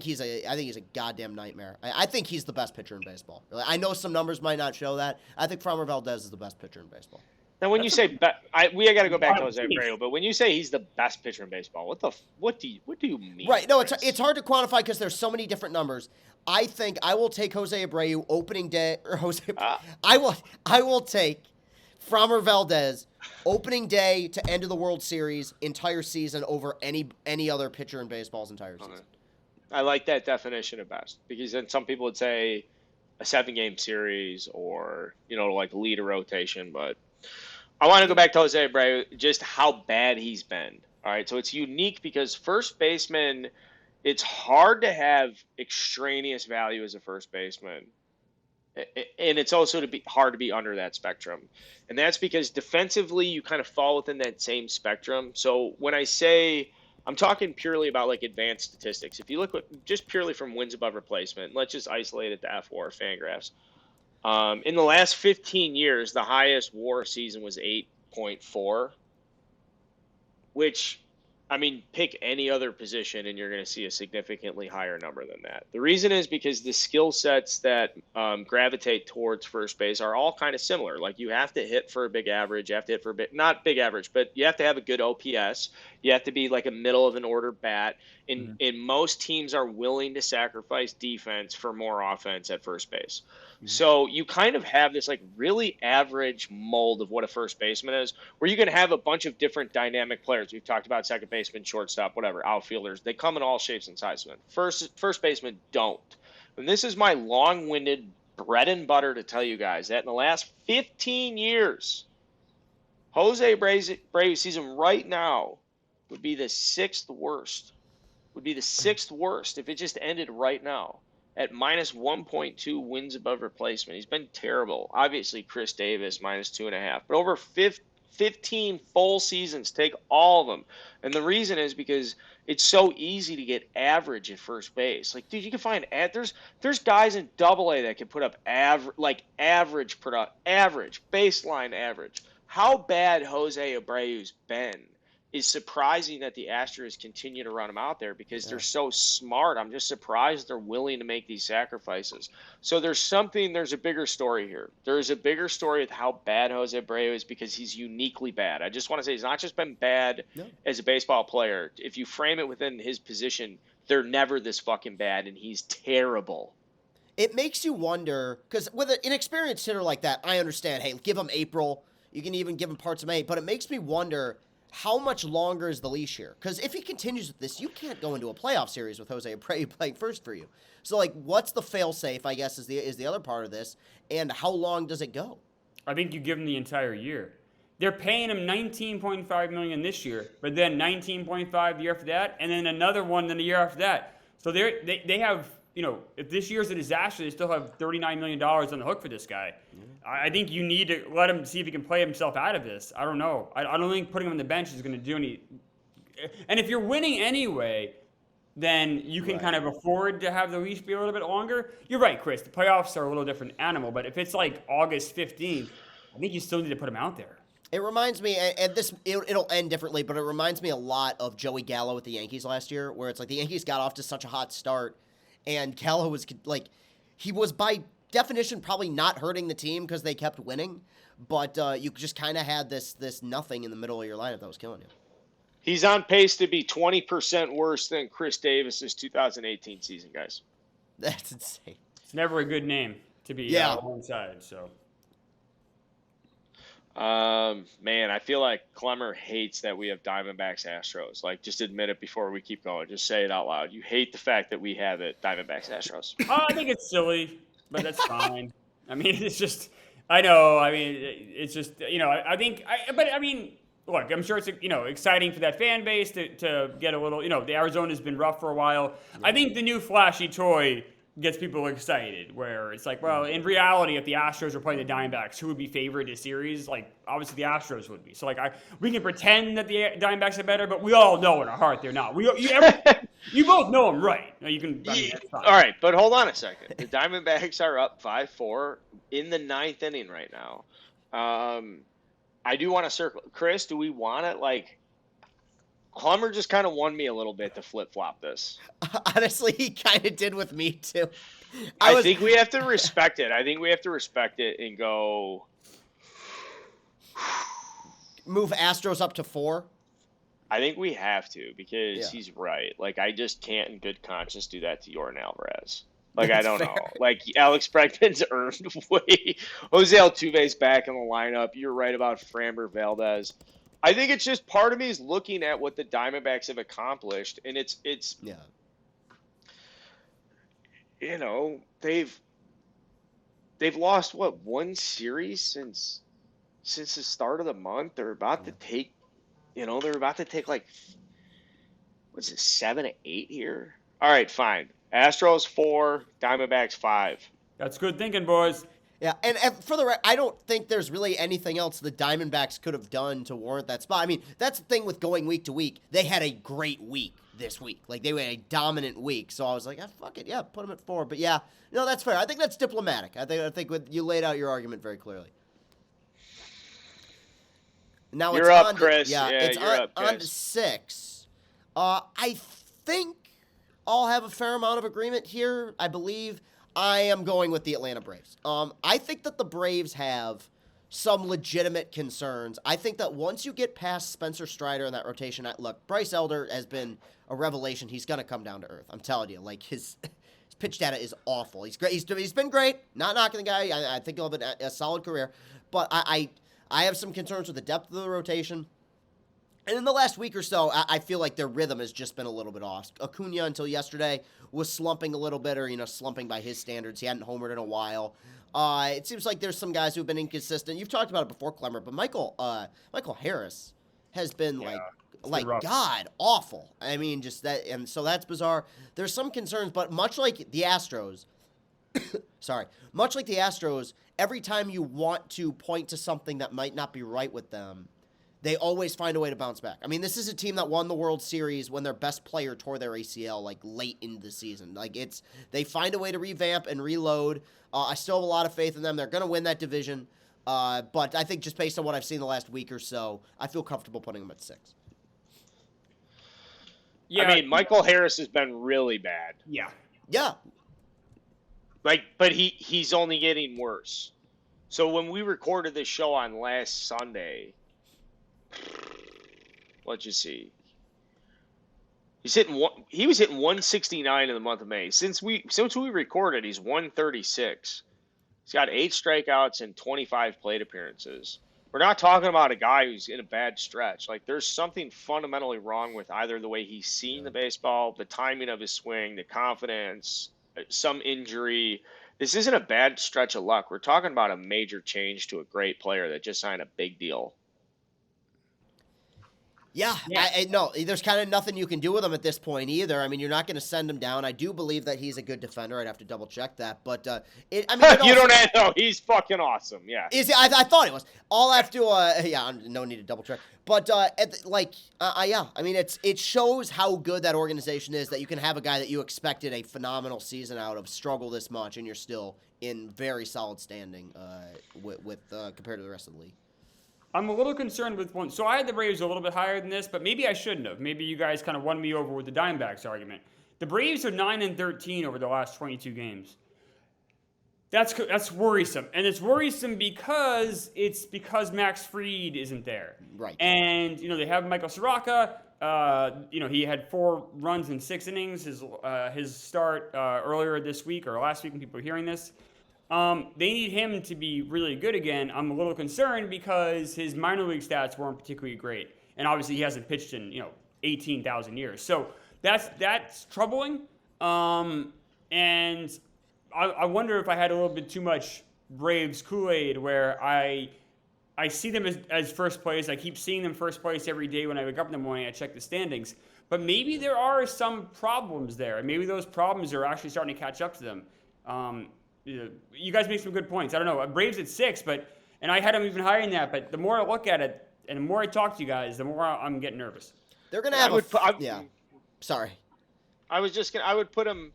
he's a goddamn nightmare. I think he's the best pitcher in baseball. I know some numbers might not show that. I think Framber Valdez is the best pitcher in baseball. Now, when you say we got to go back to Jose Abreu, but when you say he's the best pitcher in baseball, what do you mean? Right? No, it's hard to quantify because there's so many different numbers. I think I will take Jose Abreu opening day or I will take Framber Valdez opening day to end of the World Series entire season over any other pitcher in baseball's entire season. Okay. I like that definition of best because then some people would say a 7-game series or lead a rotation, but I want to go back to Jose Abreu, just how bad he's been. All right, so it's unique because first baseman, it's hard to have extraneous value as a first baseman. And it's also hard to be under that spectrum. And that's because defensively, you kind of fall within that same spectrum. So when I say, I'm talking purely about advanced statistics. If you look just purely from wins above replacement, let's just isolate it to F4 Fangraphs. In the last 15 years, the highest WAR season was 8.4, which, pick any other position and you're going to see a significantly higher number than that. The reason is because the skill sets that gravitate towards first base are all kind of similar. You have to hit for a big average. You have to hit for not big average, but you have to have a good OPS. You have to be a middle of an order bat. And most teams are willing to sacrifice defense for more offense at first base. So you kind of have this really average mold of what a first baseman is, where you can have a bunch of different dynamic players. We've talked about second baseman, shortstop, whatever, outfielders. They come in all shapes and sizes. First baseman don't. And this is my long-winded bread and butter to tell you guys that in the last 15 years, Jose Abreu's season right now would be the 6th worst. Would be the 6th worst if it just ended right now. At minus 1.2 wins above replacement. He's been terrible. Obviously, Chris Davis, minus 2.5. But over 15 full seasons, take all of them. And the reason is because it's so easy to get average at first base. Dude, you can find there's guys in AA that can put up average, baseline average. How bad Jose Abreu's been is surprising that the Astros continue to run him out there because they're so smart. I'm just surprised they're willing to make these sacrifices. So there's a bigger story here. There's a bigger story with how bad Jose Abreu is because he's uniquely bad. I just want to say he's not just been bad as a baseball player. If you frame it within his position, they're never this fucking bad, and he's terrible. it makes you wonder, because with an inexperienced hitter like that, I understand, hey, give him April. You can even give him parts of May. But it makes me wonder, how much longer is the leash here? Because if he continues with this, you can't go into a playoff series with Jose Abreu playing first for you. So, like, what's the fail-safe, I guess, is the other part of this, and how long does it go? I think you give him the entire year. They're paying him $19.5 million this year, but then $19.5 the year after that, and then another one then the year after that. So they have, if this year's a disaster, they still have $39 million on the hook for this guy. I think you need to let him see if he can play himself out of this. I don't know. I don't think putting him on the bench is going to do any. And if you're winning anyway, then you can kind of afford to have the leash be a little bit longer. You're right, Chris. The playoffs are a little different animal, but if it's like August 15th, I think you still need to put him out there. It reminds me, and it'll end differently, but it reminds me a lot of Joey Gallo with the Yankees last year, where it's like the Yankees got off to such a hot start, and Gallo was like, he was by definition probably not hurting the team because they kept winning, but you just kind of had this nothing in the middle of your lineup that was killing you. He's on pace to be 20% worse than Chris Davis's 2018 season, guys. That's insane. It's never a good name to be on one side, so. Man, I feel like Klemmer hates that we have Diamondbacks Astros. Like, just admit it before we keep going. Just say it out loud. You hate the fact that we have it Diamondbacks Astros. I think it's silly, but that's fine. I mean, it's just, I know. I mean, it's just, I think, look, I'm sure it's, exciting for that fan base to get a little, the Arizona's been rough for a while. I think the new flashy toy gets people excited, where it's like, well, in reality, if the Astros were playing the Diamondbacks, who would be favored in a series? Like, obviously the Astros would be. So, like, we can pretend that the Diamondbacks are better, but we all know in our heart they're not. You both know them, right? You can. That's fine. All right, but hold on a second. The Diamondbacks are up 5-4 in the 9th inning right now. I do want to circle. Chris, do we want it like? Klemmer just kind of won me a little bit to flip-flop this. Honestly, he kind of did with me, too. I think we have to respect it. I think we have to respect it and go... Move Astros up to 4? I think we have to, because he's right. Like, I just can't in good conscience do that to Yordan Alvarez. Like, I don't know. Like, Alex Bregman's earned way. Jose Altuve's back in the lineup. You're right about Framber Valdez. I think it's just part of me is looking at what the Diamondbacks have accomplished, and it's they've lost one series since the start of the month. They're about to take, like, what's it, 7 to 8 here? All right, fine. Astros 4, Diamondbacks 5. That's good thinking, boys. Yeah, and for the record, I don't think there's really anything else the Diamondbacks could have done to warrant that spot. I mean, that's the thing with going week to week. They had a great week this week. Like, they had a dominant week. So I was like, fuck it, put them at 4. But yeah, no, that's fair. I think that's diplomatic. I think you laid out your argument very clearly. Now you're it's up, on Chris. To, it's on to 6. I think I'll have a fair amount of agreement here. I believe I am going with the Atlanta Braves. I think that the Braves have some legitimate concerns. I think that once you get past Spencer Strider in that rotation, look, Bryce Elder has been a revelation. He's going to come down to earth. I'm telling you, like, his pitch data is awful. He's great. He's been great. Not knocking the guy. I think he'll have a solid career. But I have some concerns with the depth of the rotation. And in the last week or so, I feel like their rhythm has just been a little bit off. Acuna, until yesterday, was slumping a little bit, or, slumping by his standards. He hadn't homered in a while. It seems like there's some guys who've been inconsistent. You've talked about it before, Klemmer, but Michael Harris has been, God, awful. I mean, just that, and so that's bizarre. There's some concerns, but much like the Astros, every time you want to point to something that might not be right with them, they always find a way to bounce back. I mean, this is a team that won the World Series when their best player tore their ACL, like, late into the season. Like, they find a way to revamp and reload. I still have a lot of faith in them. They're going to win that division. But I think just based on what I've seen the last week or so, I feel comfortable putting them at 6. Yeah, I mean, Michael Harris has been really bad. Yeah. Yeah. Like, but he's only getting worse. So when we recorded this show on last Sunday, let's just see. He was hitting 169 in the month of May. Since we recorded, he's 136. He's got 8 strikeouts and 25 plate appearances. We're not talking about a guy who's in a bad stretch. Like, there's something fundamentally wrong with either the way he's seeing the baseball, the timing of his swing, the confidence, some injury. This isn't a bad stretch of luck. We're talking about a major change to a great player that just signed a big deal. Yeah. No, there's kind of nothing you can do with him at this point either. I mean, you're not going to send him down. I do believe that he's a good defender. I'd have to double check that, but you don't have no. He's fucking awesome. Yeah. I thought it was. All I have to no need to double check. But yeah. I mean, it shows how good that organization is that you can have a guy that you expected a phenomenal season out of struggle this much, and you're still in very solid standing with compared to the rest of the league. I'm a little concerned with one. So I had the Braves a little bit higher than this, but maybe I shouldn't have. Maybe you guys kind of won me over with the Dbacks argument. The Braves are 9-13 over the last 22 games. That's worrisome, and it's worrisome because Max Fried isn't there. Right. And they have Michael Soroka. He had 4 runs in 6 innings. His start earlier this week or last week when people are hearing this. They need him to be really good again. I'm a little concerned because his minor league stats weren't particularly great, and obviously he hasn't pitched in 18,000 years. So that's troubling. And I wonder if I had a little bit too much Braves Kool-Aid, where I see them as first place. I keep seeing them first place every day when I wake up in the morning. I check the standings, but maybe there are some problems there, and maybe those problems are actually starting to catch up to them. You guys make some good points. I don't know. Braves at 6, and I had them even higher than that. But the more I look at it and the more I talk to you guys, the more I'm getting nervous. They're gonna have Sorry. I would put them.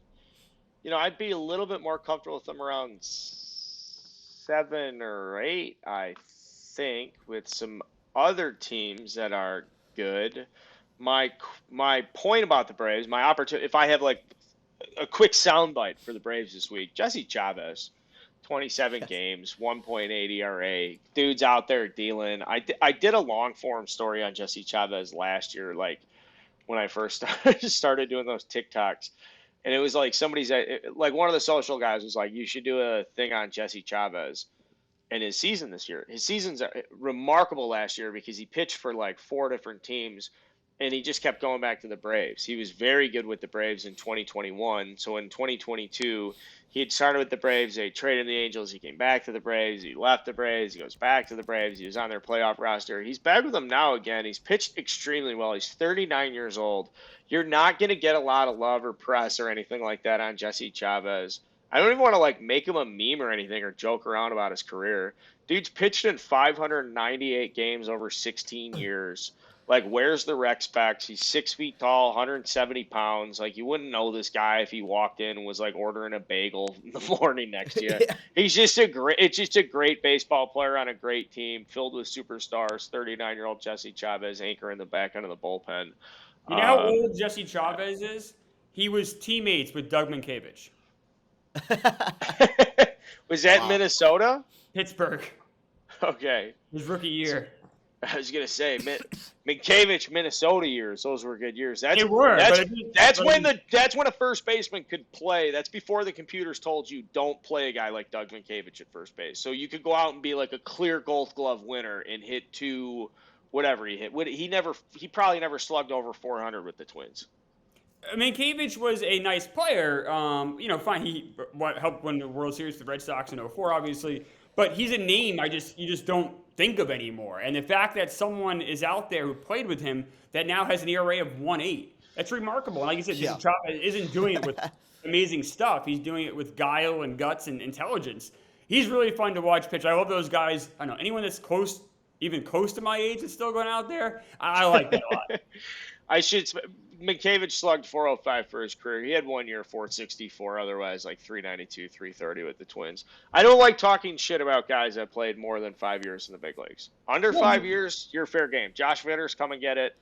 I'd be a little bit more comfortable with them around 7 or 8. I think with some other teams that are good. My point about the Braves, my opportunity, if I have like a quick soundbite for the Braves this week. Jesse Chavez, 27 games, 1.8 ERA. Dude's out there dealing. I did a long form story on Jesse Chavez last year, like when I first started doing those TikToks. And it was like one of the social guys was like, you should do a thing on Jesse Chavez and his season this year. His season's remarkable last year because he pitched for like 4 different teams. And he just kept going back to the Braves. He was very good with the Braves in 2021. So in 2022, he had started with the Braves. They traded the Angels. He came back to the Braves. He left the Braves. He goes back to the Braves. He was on their playoff roster. He's back with them now again. He's pitched extremely well. He's 39 years old. You're not going to get a lot of love or press or anything like that on Jesse Chavez. I don't even want to make him a meme or anything or joke around about his career. Dude's pitched in 598 games over 16 years. Where's the rec specs? He's 6 feet tall, 170 pounds. You wouldn't know this guy if he walked in and was ordering a bagel in the morning next to you. Yeah. It's just a great baseball player on a great team filled with superstars. 39-year-old Jesse Chavez anchoring the back end of the bullpen. You know how old Jesse Chavez is? He was teammates with Doug Mankiewicz. Was that Minnesota? Pittsburgh. Okay. His rookie year. I was gonna say, Mankiewicz, Minnesota years; those were good years. They were. That's when a first baseman could play. That's before the computers told you don't play a guy like Doug Mankiewicz at first base. So you could go out and be like a clear Gold Glove winner and hit whatever he hit. He probably never slugged over 400 with the Twins. Mankiewicz was a nice player. Fine. He helped win the World Series with the Red Sox in 2004, obviously. But he's a name you just don't think of anymore. And the fact that someone is out there who played with him that now has an ERA of 1.8, that's remarkable. And like you said, Jesse Chavez isn't doing it with amazing stuff. He's doing it with guile and guts and intelligence. He's really fun to watch pitch. I love those guys. I don't know, anyone that's even close to my age that's still going out there, I like that a lot. Mankiewicz slugged 405 for his career. He had 1 year 464, otherwise 392, 330 with the Twins. I don't like talking shit about guys that played more than 5 years in the big leagues. Under 5 years, you're fair game. Josh Vitters, come and get it.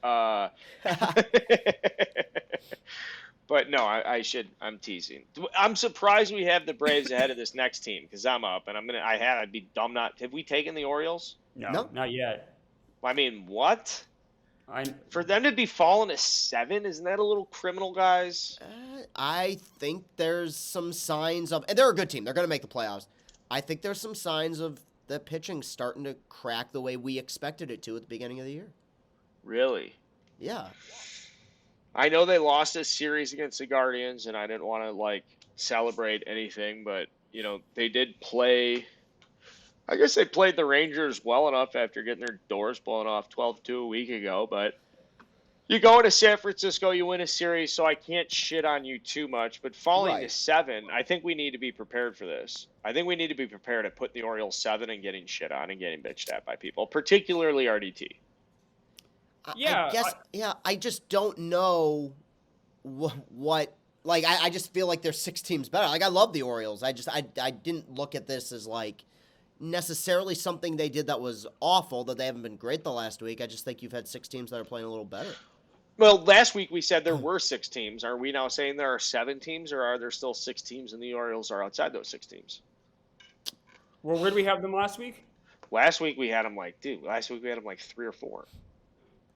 But no, I'm teasing. I'm surprised we have the Braves ahead of this next team because I'm up and I'd be dumb not. Have we taken the Orioles? No, not yet. I mean, what? For them to be falling to 7, isn't that a little criminal, guys? I think there's some signs of, and they're a good team. They're going to make the playoffs. I think there's some signs of the pitching starting to crack the way we expected it to at the beginning of the year. Really? Yeah. I know they lost this series against the Guardians, and I didn't want to celebrate anything, but they did play. I guess they played the Rangers well enough after getting their doors blown off 12-2 a week ago. But you go into San Francisco, you win a series, so I can't shit on you too much. But falling to 7, I think we need to be prepared for this. I think we need to be prepared to put the Orioles 7 and getting shit on and getting bitched at by people, particularly RDT. I just don't know what I just feel like there's 6 teams better. I love the Orioles. I didn't look at this as necessarily something they did that was awful, that they haven't been great the last week. I just think you've had 6 teams that are playing a little better. Well, last week we said there were 6 teams. Are we now saying there are 7 teams, or are there still 6 teams and the Orioles are outside those 6 teams? Well, where did we have them last week? Last week we had them 3 or 4.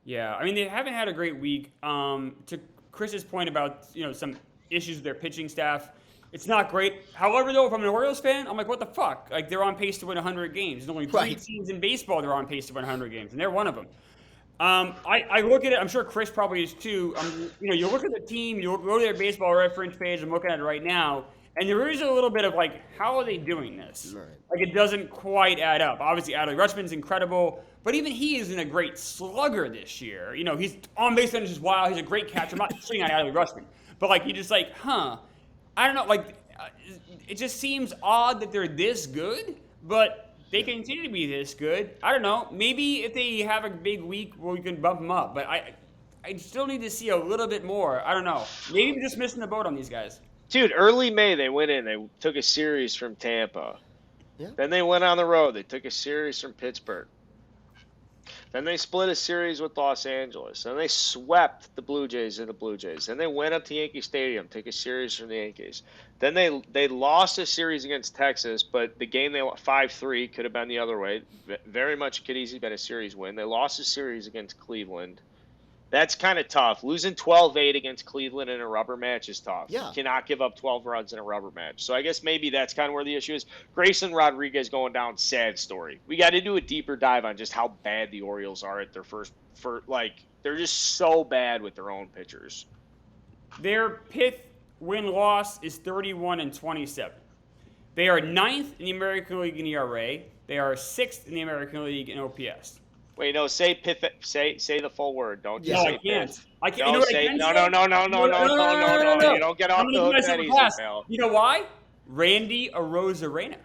Yeah, I mean, they haven't had a great week. To Chris's point about, some issues with their pitching staff, it's not great. However, though, if I'm an Orioles fan, I'm like, what the fuck? They're on pace to win 100 games. There's only 3 teams in baseball that are on pace to win 100 games, and they're one of them. I look at it. I'm sure Chris probably is too. You look at the team. You go to their baseball reference page. I'm looking at it right now, and there is a little bit of how are they doing this? Right. It doesn't quite add up. Obviously, Adley Rutschman's incredible, but even he isn't a great slugger this year. He's on base percentage is wild. He's a great catcher. I'm not shitting on Adley Rutschman, but you just I don't know. It just seems odd that they're this good, but they continue to be this good. I don't know. Maybe if they have a big week, we can bump them up. But I still need to see a little bit more. I don't know. Maybe I'm just missing the boat on these guys. Dude, early May they went in. They took a series from Tampa. Yeah. Then they went on the road. They took a series from Pittsburgh. Then they split a series with Los Angeles. Then they swept the Blue Jays in the Blue Jays. Then they went up to Yankee Stadium, took a series from the Yankees. Then they lost a series against Texas, but the game they 5-3 could have been the other way. Very much could easily been a series win. They lost a series against Cleveland. That's kind of tough. Losing 12-8 against Cleveland in a rubber match is tough. Yeah. You cannot give up 12 runs in a rubber match. So I guess maybe that's kind of where the issue is. Grayson Rodriguez going down, sad story. We got to do a deeper dive on just how bad the Orioles are at their they're just so bad with their own pitchers. Their pith win-loss is 31-27. They are 9th in the American League in ERA. They are 6th in the American League in OPS. Wait, no, say the full word. Don't just say pith. I can't. No. You don't get off the hook that easy, pal. You know why? Randy Arozarena.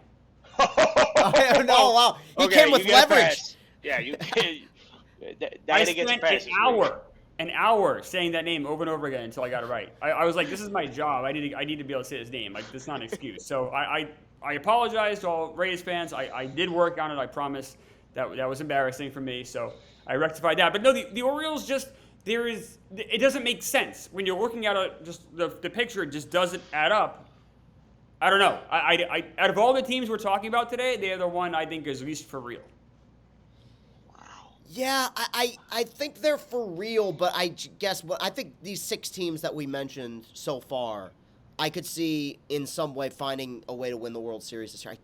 Wow. He came with leverage. Yeah, you I spent an hour saying that name over and over again until I got it right. I was like, this is my job. I need to be able to say his name. This is not an excuse. So I apologize to all Rays fans. I did work on it. I promise. That was embarrassing for me, so I rectified that. But no, the Orioles it doesn't make sense. When you're looking at the picture, it just doesn't add up. I don't know. I out of all the teams we're talking about today, they're the one I think is least for real. Wow. Yeah, I think they're for real, but I think these 6 teams that we mentioned so far, I could see in some way finding a way to win the World Series this year.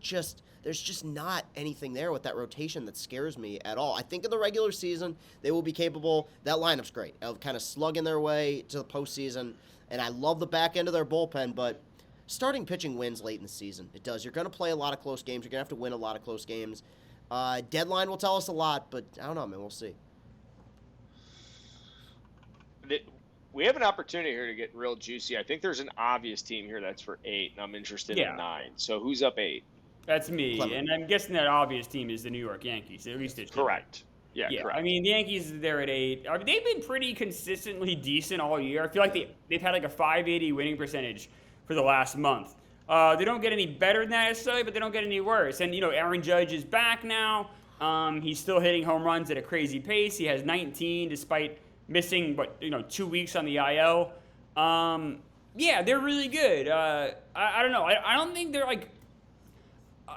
There's just not anything there with that rotation that scares me at all. I think in the regular season, they will be capable. That lineup's great of kind of slugging their way to the postseason, and I love the back end of their bullpen, but starting pitching wins late in the season. It does. You're going to play a lot of close games. You're going to have to win a lot of close games. Deadline will tell us a lot, but I don't know, man. We'll see. We have an opportunity here to get real juicy. I think there's an obvious team here that's for 8, and I'm interested in 9. So who's up 8? That's me, Klemmer. And I'm guessing that obvious team is the New York Yankees. At least it's correct. Yeah, correct. I mean, the Yankees, they're at 8. I mean, they've been pretty consistently decent all year. I feel like they've had a 580 winning percentage for the last month. They don't get any better than that necessarily, but they don't get any worse. And, Aaron Judge is back now. He's still hitting home runs at a crazy pace. He has 19 despite missing, 2 weeks on the IL. Yeah, they're really good. I don't know. I don't think they're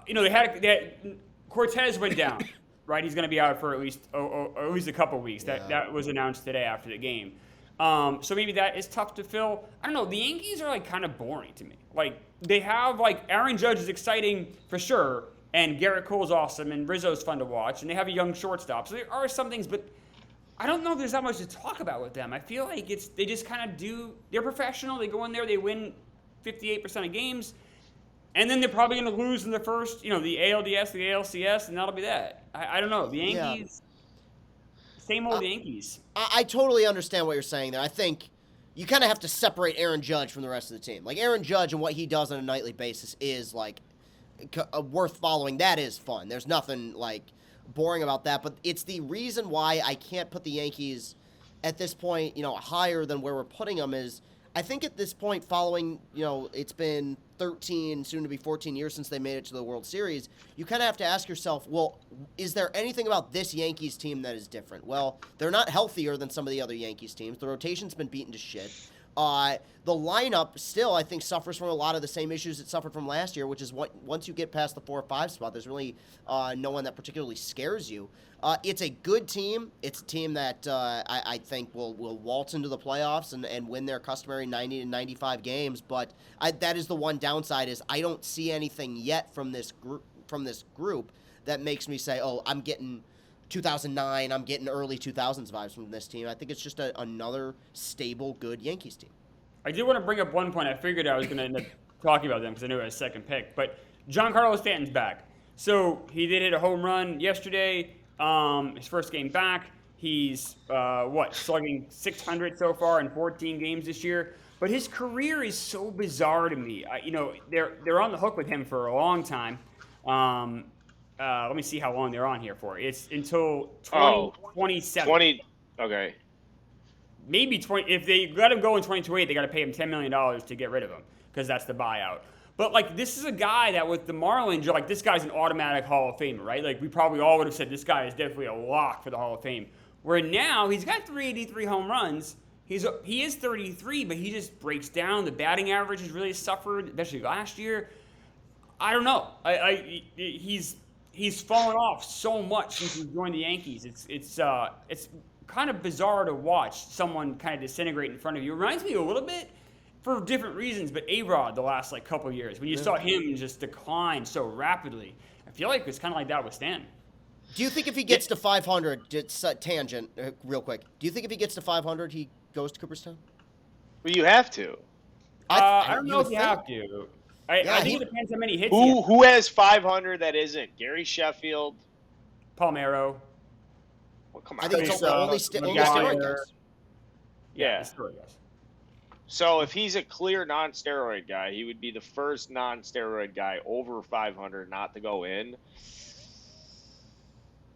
they had Cortez went down. right? He's going to be out for at least a couple weeks. That was announced today after the game. So maybe that is tough to fill. I don't know. The Yankees are like kind of boring to me. Like they have like Aaron Judge is exciting for sure, and Garrett Cole's awesome, and Rizzo's fun to watch, and they have a young shortstop. So there are some things, but I don't know if there's that much to talk about with them. I feel like they just kind of do. They're professional. They go in there. They win 58% of games. And then they're probably going to lose in the first, the ALDS, the ALCS, and that'll be that. I don't know. The Yankees, same old Yankees. I totally understand what you're saying there. I think you kind of have to separate Aaron Judge from the rest of the team. Like, Aaron Judge and what he does on a nightly basis is, like, worth following. That is fun. There's nothing, like, boring about that. But it's the reason why I can't put the Yankees at this point, higher than where we're putting them is I think at this point following, it's been 13, soon to be 14 years since they made it to the World Series, you kind of have to ask yourself, well, is there anything about this Yankees team that is different? Well, they're not healthier than some of the other Yankees teams. The rotation's been beaten to shit. The lineup still, I think, suffers from a lot of the same issues it suffered from last year, which is once you get past the 4 or 5 spot, there's really no one that particularly scares you. It's a good team. It's a team that I think will waltz into the playoffs and win their customary 90 to 95 games. But that is the one downside is I don't see anything yet from this group that makes me say, oh, I'm getting 2009, I'm getting early 2000s vibes from this team. I think it's just another stable, good Yankees team. I did want to bring up one point. I figured I was going to end up talking about them because I knew I was second pick. But Giancarlo Stanton's back. So he did hit a home run yesterday. His first game back. He's, slugging 600 so far in 14 games this year. But his career is so bizarre to me. They're on the hook with him for a long time. Let me see how long they're on here for. It's until 2027. 20. Okay. Maybe 20. If they let him go in 2028, they got to pay him $10 million to get rid of him because that's the buyout. But, like, this is a guy that with the Marlins, you're like, this guy's an automatic Hall of Famer, right? Like, we probably all would have said this guy is definitely a lock for the Hall of Fame. Where now he's got 383 home runs. He is 33, but he just breaks down. The batting average has really suffered, especially last year. I don't know. He's fallen off so much since he joined the Yankees. It's kind of bizarre to watch someone kind of disintegrate in front of you. It reminds me a little bit, for different reasons, but A-Rod the last couple of years when you saw him just decline so rapidly. I feel like it's kind of like that with Stanton. Do you think if he gets to 500, it's a tangent, real quick. Do you think if he gets to 500, he goes to Cooperstown? Well, you have to. I don't know if you have to. I think it depends how many hits. Who has 500 that isn't? Gary Sheffield, Palmeiro. Well, come on. I think it's only steroid guys. Yeah. So if he's a clear non-steroid guy, he would be the first non-steroid guy over 500 not to go in.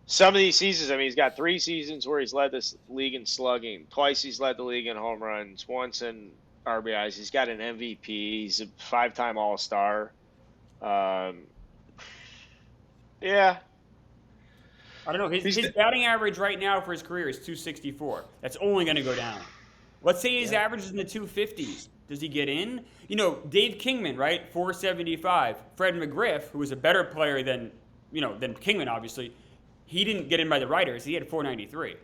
Some of these seasons, he's got 3 seasons where he's led this league in slugging. Twice he's led the league in home runs. Once in RBIs. He's got an MVP. He's a 5-time All-Star. Yeah. I don't know. His batting average right now for his career is 264. That's only going to go down. Let's say his average is in the 250s. Does he get in? Dave Kingman, right? 475. Fred McGriff, who was a better player than Kingman, obviously, he didn't get in by the writers. He had 493.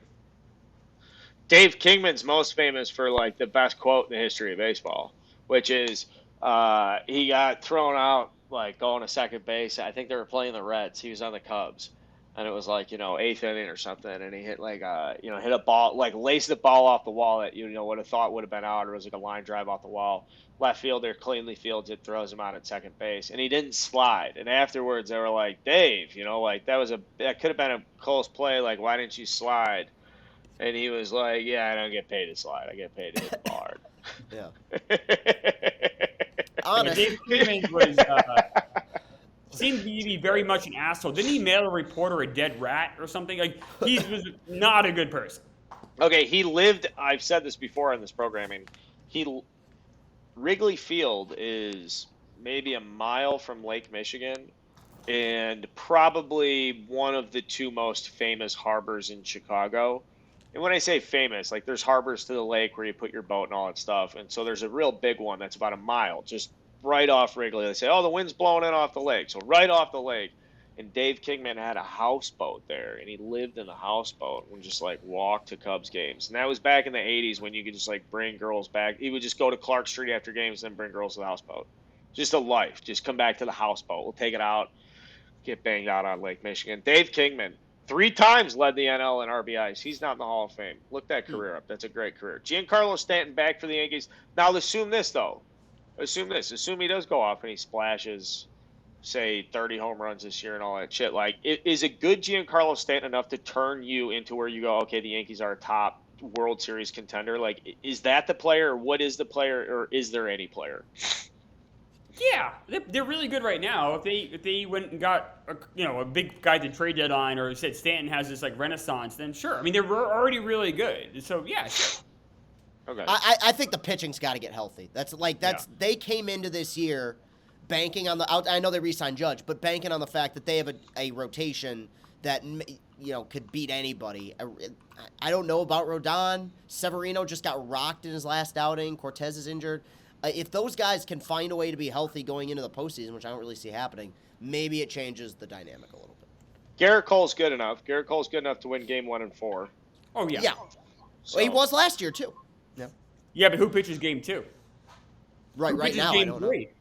Dave Kingman's most famous for the best quote in the history of baseball, which is he got thrown out going to second base. I think they were playing the Reds. He was on the Cubs, and it was 8th inning or something, and he hit hit a ball laced the ball off the wall that would have thought would have been out, or it was a line drive off the wall. Left fielder cleanly fields it, throws him out at second base, and he didn't slide. And afterwards, they were like, Dave, that could have been a close play. Why didn't you slide? And he was like, yeah, I don't get paid to slide. I get paid to hit the ball hard. Yeah. Honest. Dave Kingman was seemed to be very much an asshole. Didn't he mail a reporter a dead rat or something? He was not a good person. Okay, he lived, I've said this before on this programming, Wrigley Field is maybe a mile from Lake Michigan and probably one of the 2 most famous harbors in Chicago. And when I say famous, there's harbors to the lake where you put your boat and all that stuff. And so there's a real big one that's about a mile, just right off Wrigley. They say, oh, the wind's blowing in off the lake. So right off the lake And Dave Kingman had a houseboat there, and he lived in the houseboat and just like walked to Cubs games. And that was back in the '80s when you could just like bring girls back. He would just go to Clark Street after games, and then bring girls to the houseboat. Just a life. Just come back to the houseboat. We'll take it out, get banged out on Lake Michigan. Dave Kingman, 3 times led the NL in RBIs. He's not in the Hall of Fame. Look that career up. That's a great career. Giancarlo Stanton back for the Yankees. Now assume this though. Assume this. Assume he does go off and he splashes, say, 30 home runs this year and all that shit. Like, is a good Giancarlo Stanton enough to turn you into where you go, okay, the Yankees are a top World Series contender? Like, is that the player, or what is the player, or is there any player? Yeah, they're really good right now. If they went and got a big guy at the trade deadline, or said Stanton has this like renaissance, then sure. I mean, they're already really good. So yeah, sure. Okay. I think the pitching's got to get healthy. They came into this year banking on I know they re-signed Judge, but banking on the fact that they have a rotation that could beat anybody. I don't know about Rodon. Severino just got rocked in his last outing. Cortez is injured. If those guys can find a way to be healthy going into the postseason, which I don't really see happening, maybe it changes the dynamic a little bit. Garrett Cole's good enough. Garrett Cole's good enough to win Game 1 and 4. Oh yeah. Yeah. So, Well, he was last year too. Yeah. Yeah, but who pitches Game 2? Right now, Game I don't 3? know.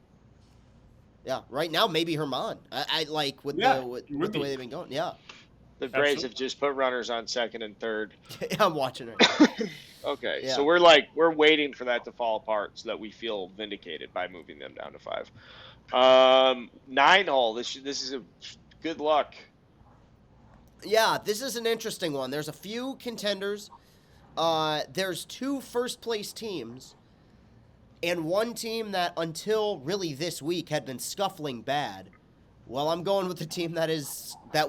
Yeah, right now maybe Herman. I like with the way they've been going. Yeah. The Braves have just put runners on second and third. I'm watching it. Okay, Yeah. so we're waiting for that to fall apart so that we feel vindicated by moving them down to 5. 9 hole. This is a good luck. Yeah, this is an interesting one. There's a few contenders. There's 2 first-place teams, and one team that until really this week had been scuffling bad. Well, I'm going with the team that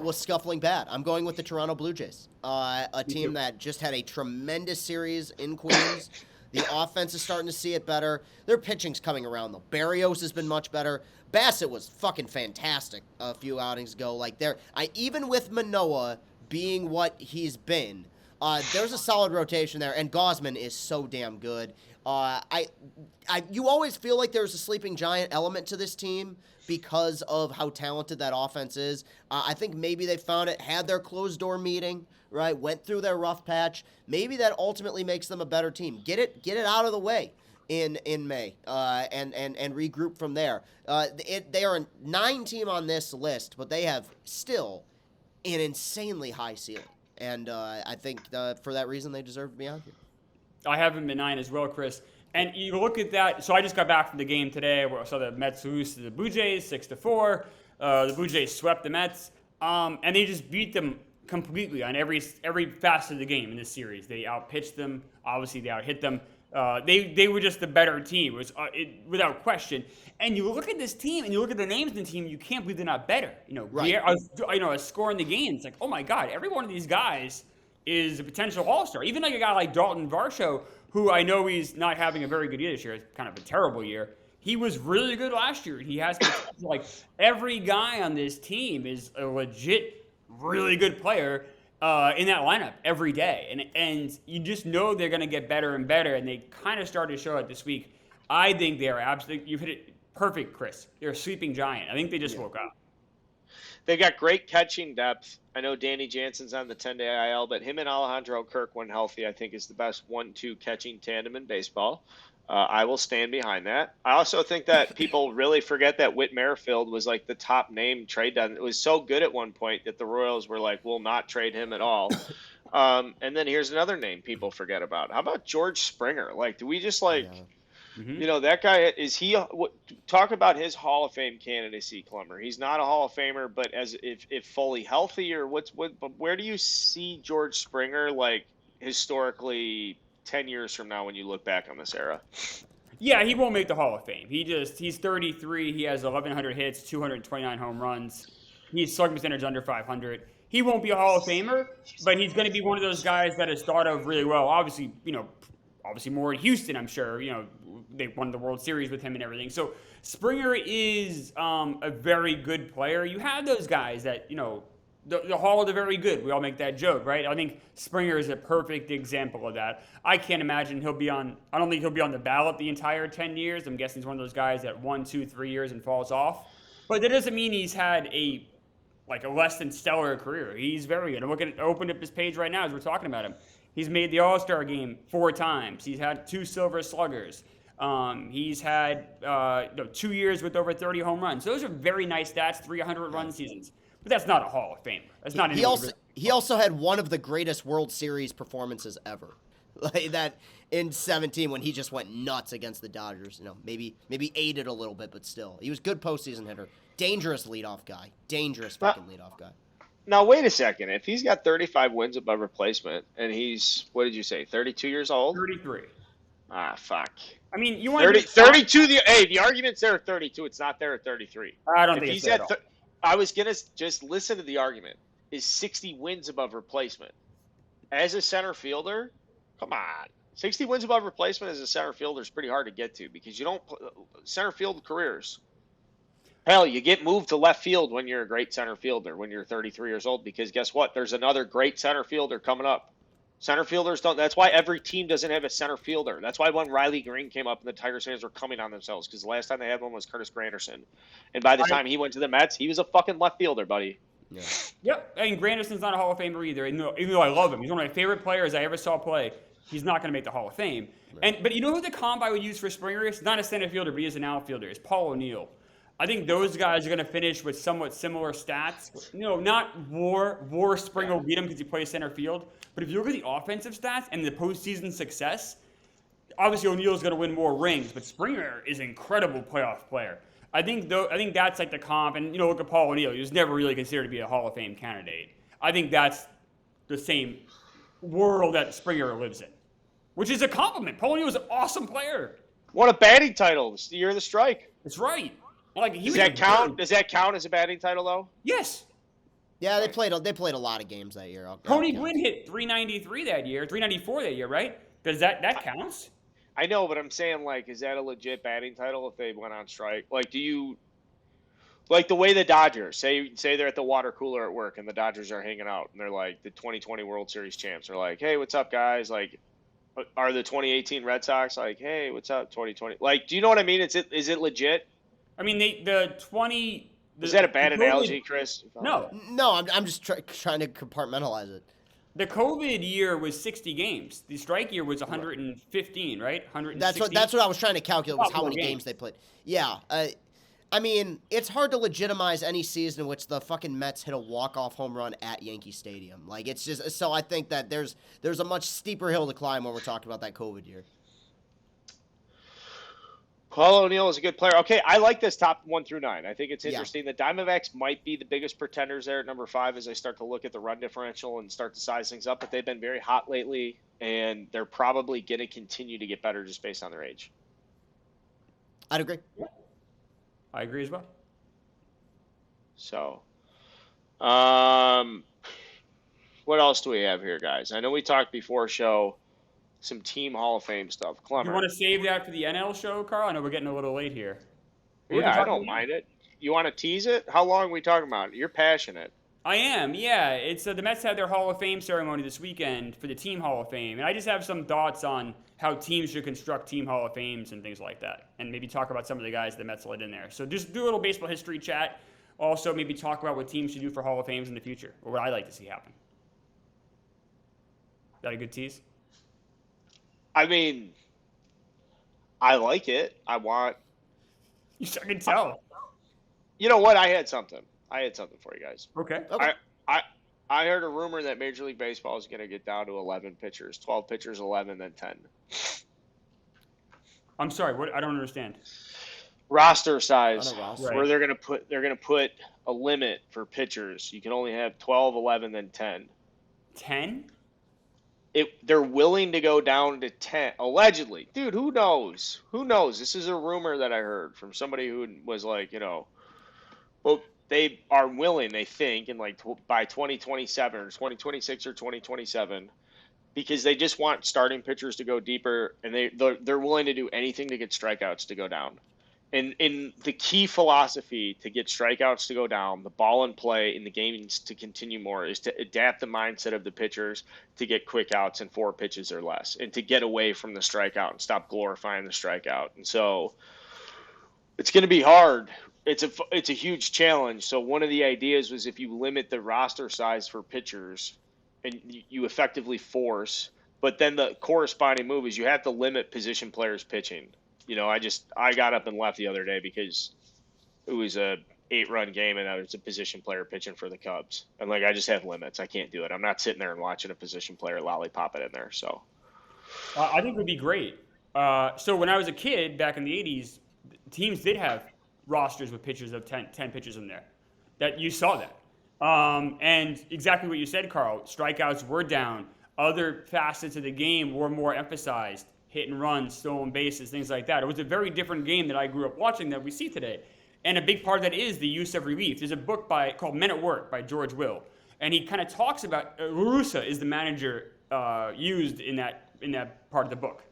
was scuffling bad. I'm going with the Toronto Blue Jays, a team that just had a tremendous series in Queens. The offense is starting to see it better. Their pitching's coming around, though. Barrios has been much better. Bassett was fucking fantastic a few outings ago. Even with Manoah being what he's been, there's a solid rotation there, and Gausman is so damn good. You always feel like there's a sleeping giant element to this team because of how talented that offense is. I think maybe they found it, had their closed door meeting, right? Went through their rough patch. Maybe that ultimately makes them a better team. Get it out of the way in May, and regroup from there. They are a 9 team on this list, but they have still an insanely high ceiling, and I think for that reason they deserve to be on here. I have him at 9 as well, Chris. And you look at that. So I just got back from the game today where I saw the Mets lose to the Blue Jays 6-4. The Blue Jays swept the Mets, and they just beat them completely on every facet of the game in this series. They outpitched them. Obviously, they outhit them. They were just the better team. It was without question. And you look at this team, and you look at the names in the team, you can't believe they're not better. Right. I was scoring the game. It's like, oh my God, every one of these guys is a potential all-star. Even like a guy like Dalton Varsho, who I know he's not having a very good year this year. It's kind of a terrible year. He was really good last year. He has like every guy on this team is a legit, really good player in that lineup every day. And you just know they're going to get better and better, and they kind of started to show it this week. I think they are absolutely – you've hit it perfect, Chris. They're a sleeping giant. I think they just woke up. They got great catching depth. I know Danny Jansen's on the 10-day IL, but him and Alejandro Kirk, when healthy, I think is the best 1-2 catching tandem in baseball. I will stand behind that. I also think that people really forget that Whit Merrifield was like the top name trade down. It was so good at one point that the Royals were like, we'll not trade him at all. And then here's another name people forget about. How about George Springer? Like, do we just like... Yeah. Mm-hmm. That guy, talk about his Hall of Fame candidacy, Klemmer. He's not a Hall of Famer, but if fully healthy, or where do you see George Springer like historically 10 years from now when you look back on this era? Yeah, he won't make the Hall of Fame. He's 33. He has 1,100 hits, 229 home runs. His slugging percentage under 500. He won't be a Hall of Famer, but he's going to be one of those guys that is thought of really well. Obviously more in Houston, I'm sure. They won the World Series with him and everything. So Springer is a very good player. You have those guys that, the Hall of the very good. We all make that joke, right? I think Springer is a perfect example of that. I can't imagine I don't think he'll be on the ballot the entire 10 years. I'm guessing he's one of those guys that 1, 2, 3 years and falls off. But that doesn't mean he's had a like a less than stellar career. He's very good. I'm open up his page right now as we're talking about him. He's made the All-Star game 4 times. He's had 2 Silver Sluggers. He's had 2 years with over 30 home runs. So those are very nice stats, 300 run seasons. But that's not a Hall of Famer. That's not. He also had one of the greatest World Series performances ever, like that in 17 when he just went nuts against the Dodgers. Maybe aided a little bit, but still, he was good postseason hitter. Dangerous leadoff guy. Dangerous fucking leadoff guy. Now, wait a second. If he's got 35 wins above replacement and he's, what did you say, 32 years old? 33. Ah, fuck. I mean, you want 32. The argument's there at 32. It's not there at 33. I don't think he's at all. I was going to just listen to the argument. Is 60 wins above replacement. As a center fielder, come on. 60 wins above replacement as a center fielder is pretty hard to get to because you don't – center field careers. Hell, you get moved to left field when you're a great center fielder when you're 33 years old because guess what? There's another great center fielder coming up. Center fielders don't – that's why every team doesn't have a center fielder. That's why when Riley Green came up and the Tigers fans were coming on themselves because the last time they had one was Curtis Granderson. And by the time he went to the Mets, he was a fucking left fielder, buddy. Yeah. Yep. And Granderson's not a Hall of Famer either. Even though I love him, he's one of my favorite players I ever saw play. He's not going to make the Hall of Fame. Right. But you know who the comp I would use for Springer is? Not a center fielder, but he is an outfielder. It's Paul O'Neill. I think those guys are going to finish with somewhat similar stats. Not War Springer will beat him because he plays center field. But if you look at the offensive stats and the postseason success, obviously O'Neill's going to win more rings. But Springer is an incredible playoff player. I think that's like the comp. And, look at Paul O'Neill. He was never really considered to be a Hall of Fame candidate. I think that's the same world that Springer lives in, which is a compliment. Paul O'Neill was an awesome player. Won a batting title the year of the strike. That's right. Does that count? Does that count as a batting title, though? Yes. Yeah, they played a lot of games that year. Tony Gwynn hit 393 that year, 394 that year, right? Does that counts? I know, but I'm saying, is that a legit batting title if they went on strike? Do you – the way the Dodgers, say they're at the water cooler at work and the Dodgers are hanging out and they're the 2020 World Series champs. They're like, hey, what's up, guys? Are the 2018 Red Sox hey, what's up, 2020? Do you know what I mean? Is it legit? I mean, the 20 – Is that a bad analogy, Chris? No. No, I'm just trying to compartmentalize it. The COVID year was 60 games. The strike year was 115, right? 160. That's what I was trying to calculate was how many games they played. Yeah. I mean, it's hard to legitimize any season in which the fucking Mets hit a walk-off home run at Yankee Stadium. It's just so I think that there's a much steeper hill to climb when we're talking about that COVID year. Paul O'Neill is a good player. Okay, I like this top 1 through 9. I think it's interesting. Yeah. The Diamondbacks might be the biggest pretenders there at number 5 as I start to look at the run differential and start to size things up. But they've been very hot lately, and they're probably going to continue to get better just based on their age. I'd agree. Yeah. I agree as well. So, what else do we have here, guys? I know we talked before show some team Hall of Fame stuff. Klemmer. You want to save that for the NL show, Carl? I know we're getting a little late here. Yeah, I don't mind it. You want to tease it? How long are we talking about? You're passionate. I am, yeah. It's the Mets had their Hall of Fame ceremony this weekend for the Team Hall of Fame, and I just have some thoughts on how teams should construct Team Hall of Fames and things like that, and maybe talk about some of the guys the Mets let in there. So just do a little baseball history chat. Also, maybe talk about what teams should do for Hall of Fames in the future, or what I'd like to see happen. Is that a good tease? I mean, I like it. I can tell. You know what? I had something for you guys. Okay. I heard a rumor that Major League Baseball is going to get down to 11 pitchers, 12 pitchers, 11, then 10. I'm sorry. What? I don't understand. Roster size, Right. where they're going to put a limit for pitchers. You can only have 12, 11, then 10. 10? They're willing to go down to 10, allegedly. Dude, who knows? This is a rumor that I heard from somebody who was well, they are willing, they think, in by 2027 or 2026 or 2027, because they just want starting pitchers to go deeper, and they're willing to do anything to get strikeouts to go down. And in the key philosophy to get strikeouts to go down, the ball in play in the games to continue more, is to adapt the mindset of the pitchers to get quick outs in 4 pitches or less, and to get away from the strikeout and stop glorifying the strikeout. And so it's going to be hard it's a huge challenge. So one of the ideas was if you limit the roster size for pitchers, and you effectively force, but then the corresponding move is you have to limit position players pitching. I got up and left the other day because it was a 8-run game and it's a position player pitching for the Cubs, and I just have limits. I can't do it. I'm not sitting there and watching a position player lollipop it in there. So I think it would be great. So when I was a kid back in the 80s, teams did have rosters with pitchers of 10 pitchers in there. That you saw that. And exactly what you said, Carl. Strikeouts were down. Other facets of the game were more emphasized. Hit and run, stolen bases, things like that. It was a very different game that I grew up watching that we see today. And a big part of that is the use of relief. There's a book called Men at Work by George Will. And he kind of talks about Russa is the manager used in that part of the book.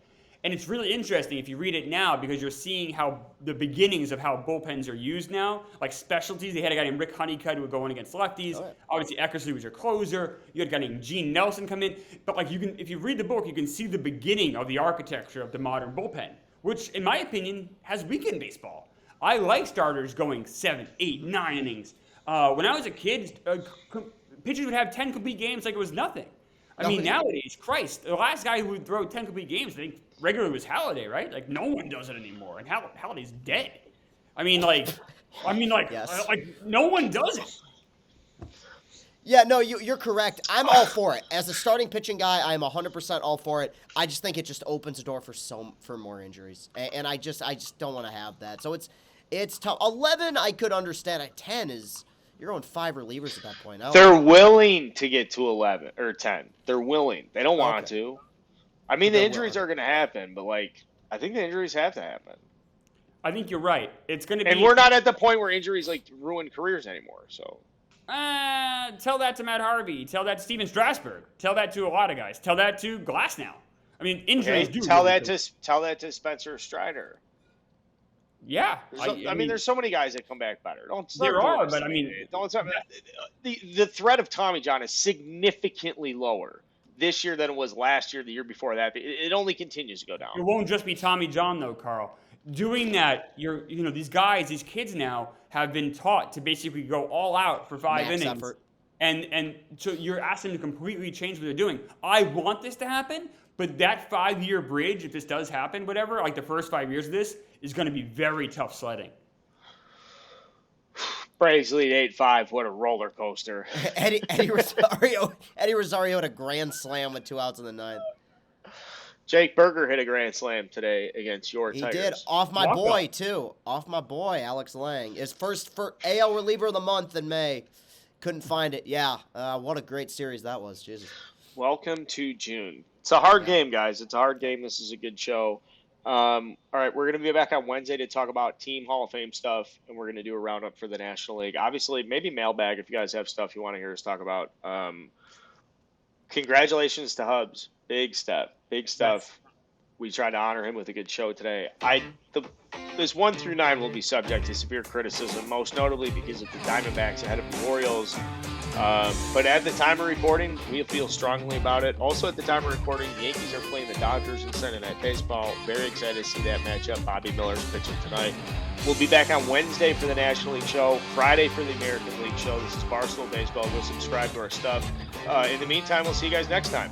And it's really interesting if you read it now because you're seeing how the beginnings of how bullpens are used now, like specialties. They had a guy named Rick Honeycutt who would go in against lefties. Oh, yeah. Obviously, Eckersley was your closer. You had a guy named Gene Nelson come in. But if you read the book, you can see the beginning of the architecture of the modern bullpen, which, in my opinion, has weakened baseball. I like starters going 7, 8, 9 innings. When I was a kid, pitchers would have 10 complete games like it was nothing. I mean, nowadays, Christ, the last guy who would throw 10 complete games, I think, regularly was Halladay, right? No one does it anymore, and Halladay's dead. Yes. No one does it. Yeah, no, you're correct. I'm all for it. As a starting pitching guy, I'm 100% all for it. I just think it just opens the door for more injuries, and I just don't want to have that. So it's tough. 11, I could understand. At 10 is. You're on 5 relievers at that point. They're willing to get to 11 or 10. They're willing. They don't want to. I mean, the injuries are going to happen, but I think the injuries have to happen. I think you're right. It's going to be. And we're not at the point where injuries ruin careers anymore. So. Tell that to Matt Harvey. Tell that to Steven Strasburg. Tell that to a lot of guys. Tell that to Glasnow. I mean, injuries do. Tell that to Spencer Strider. Yeah, there's so many guys that come back better. The threat of Tommy John is significantly lower this year than it was last year, the year before that. It only continues to go down. It won't just be Tommy John, though, Carl. Doing that, these kids now have been taught to basically go all out for 5 innings. Effort. And so you're asking them to completely change what they're doing. I want this to happen, but that 5-year bridge, if this does happen, whatever, the first 5 years of this, is going to be very tough sledding. Braves lead 8-5. What a roller coaster. Eddie Rosario had a grand slam with 2 outs in the 9th. Jake Berger hit a grand slam today against your Tigers. He did. Off my boy, too. Off my boy, Alex Lang. His first AL reliever of the month in May. Couldn't find it. Yeah. What a great series that was. Jesus. Welcome to June. It's a hard game, guys. It's a hard game. This is a good show. All right, we're going to be back on Wednesday to talk about Team Hall of Fame stuff, and we're going to do a roundup for the National League. Obviously, maybe mailbag if you guys have stuff you want to hear us talk about. Congratulations to Hubs. Big stuff. Yes. We tried to honor him with a good show today. This 1 through 9 will be subject to severe criticism, most notably because of the Diamondbacks ahead of the Orioles. But at the time of recording, we feel strongly about it. Also at the time of recording, the Yankees are playing the Dodgers in Sunday Night Baseball. Very excited to see that matchup. Bobby Miller's pitching tonight. We'll be back on Wednesday for the National League show, Friday for the American League show. This is Barstool Baseball. Go subscribe to our stuff. In the meantime, we'll see you guys next time.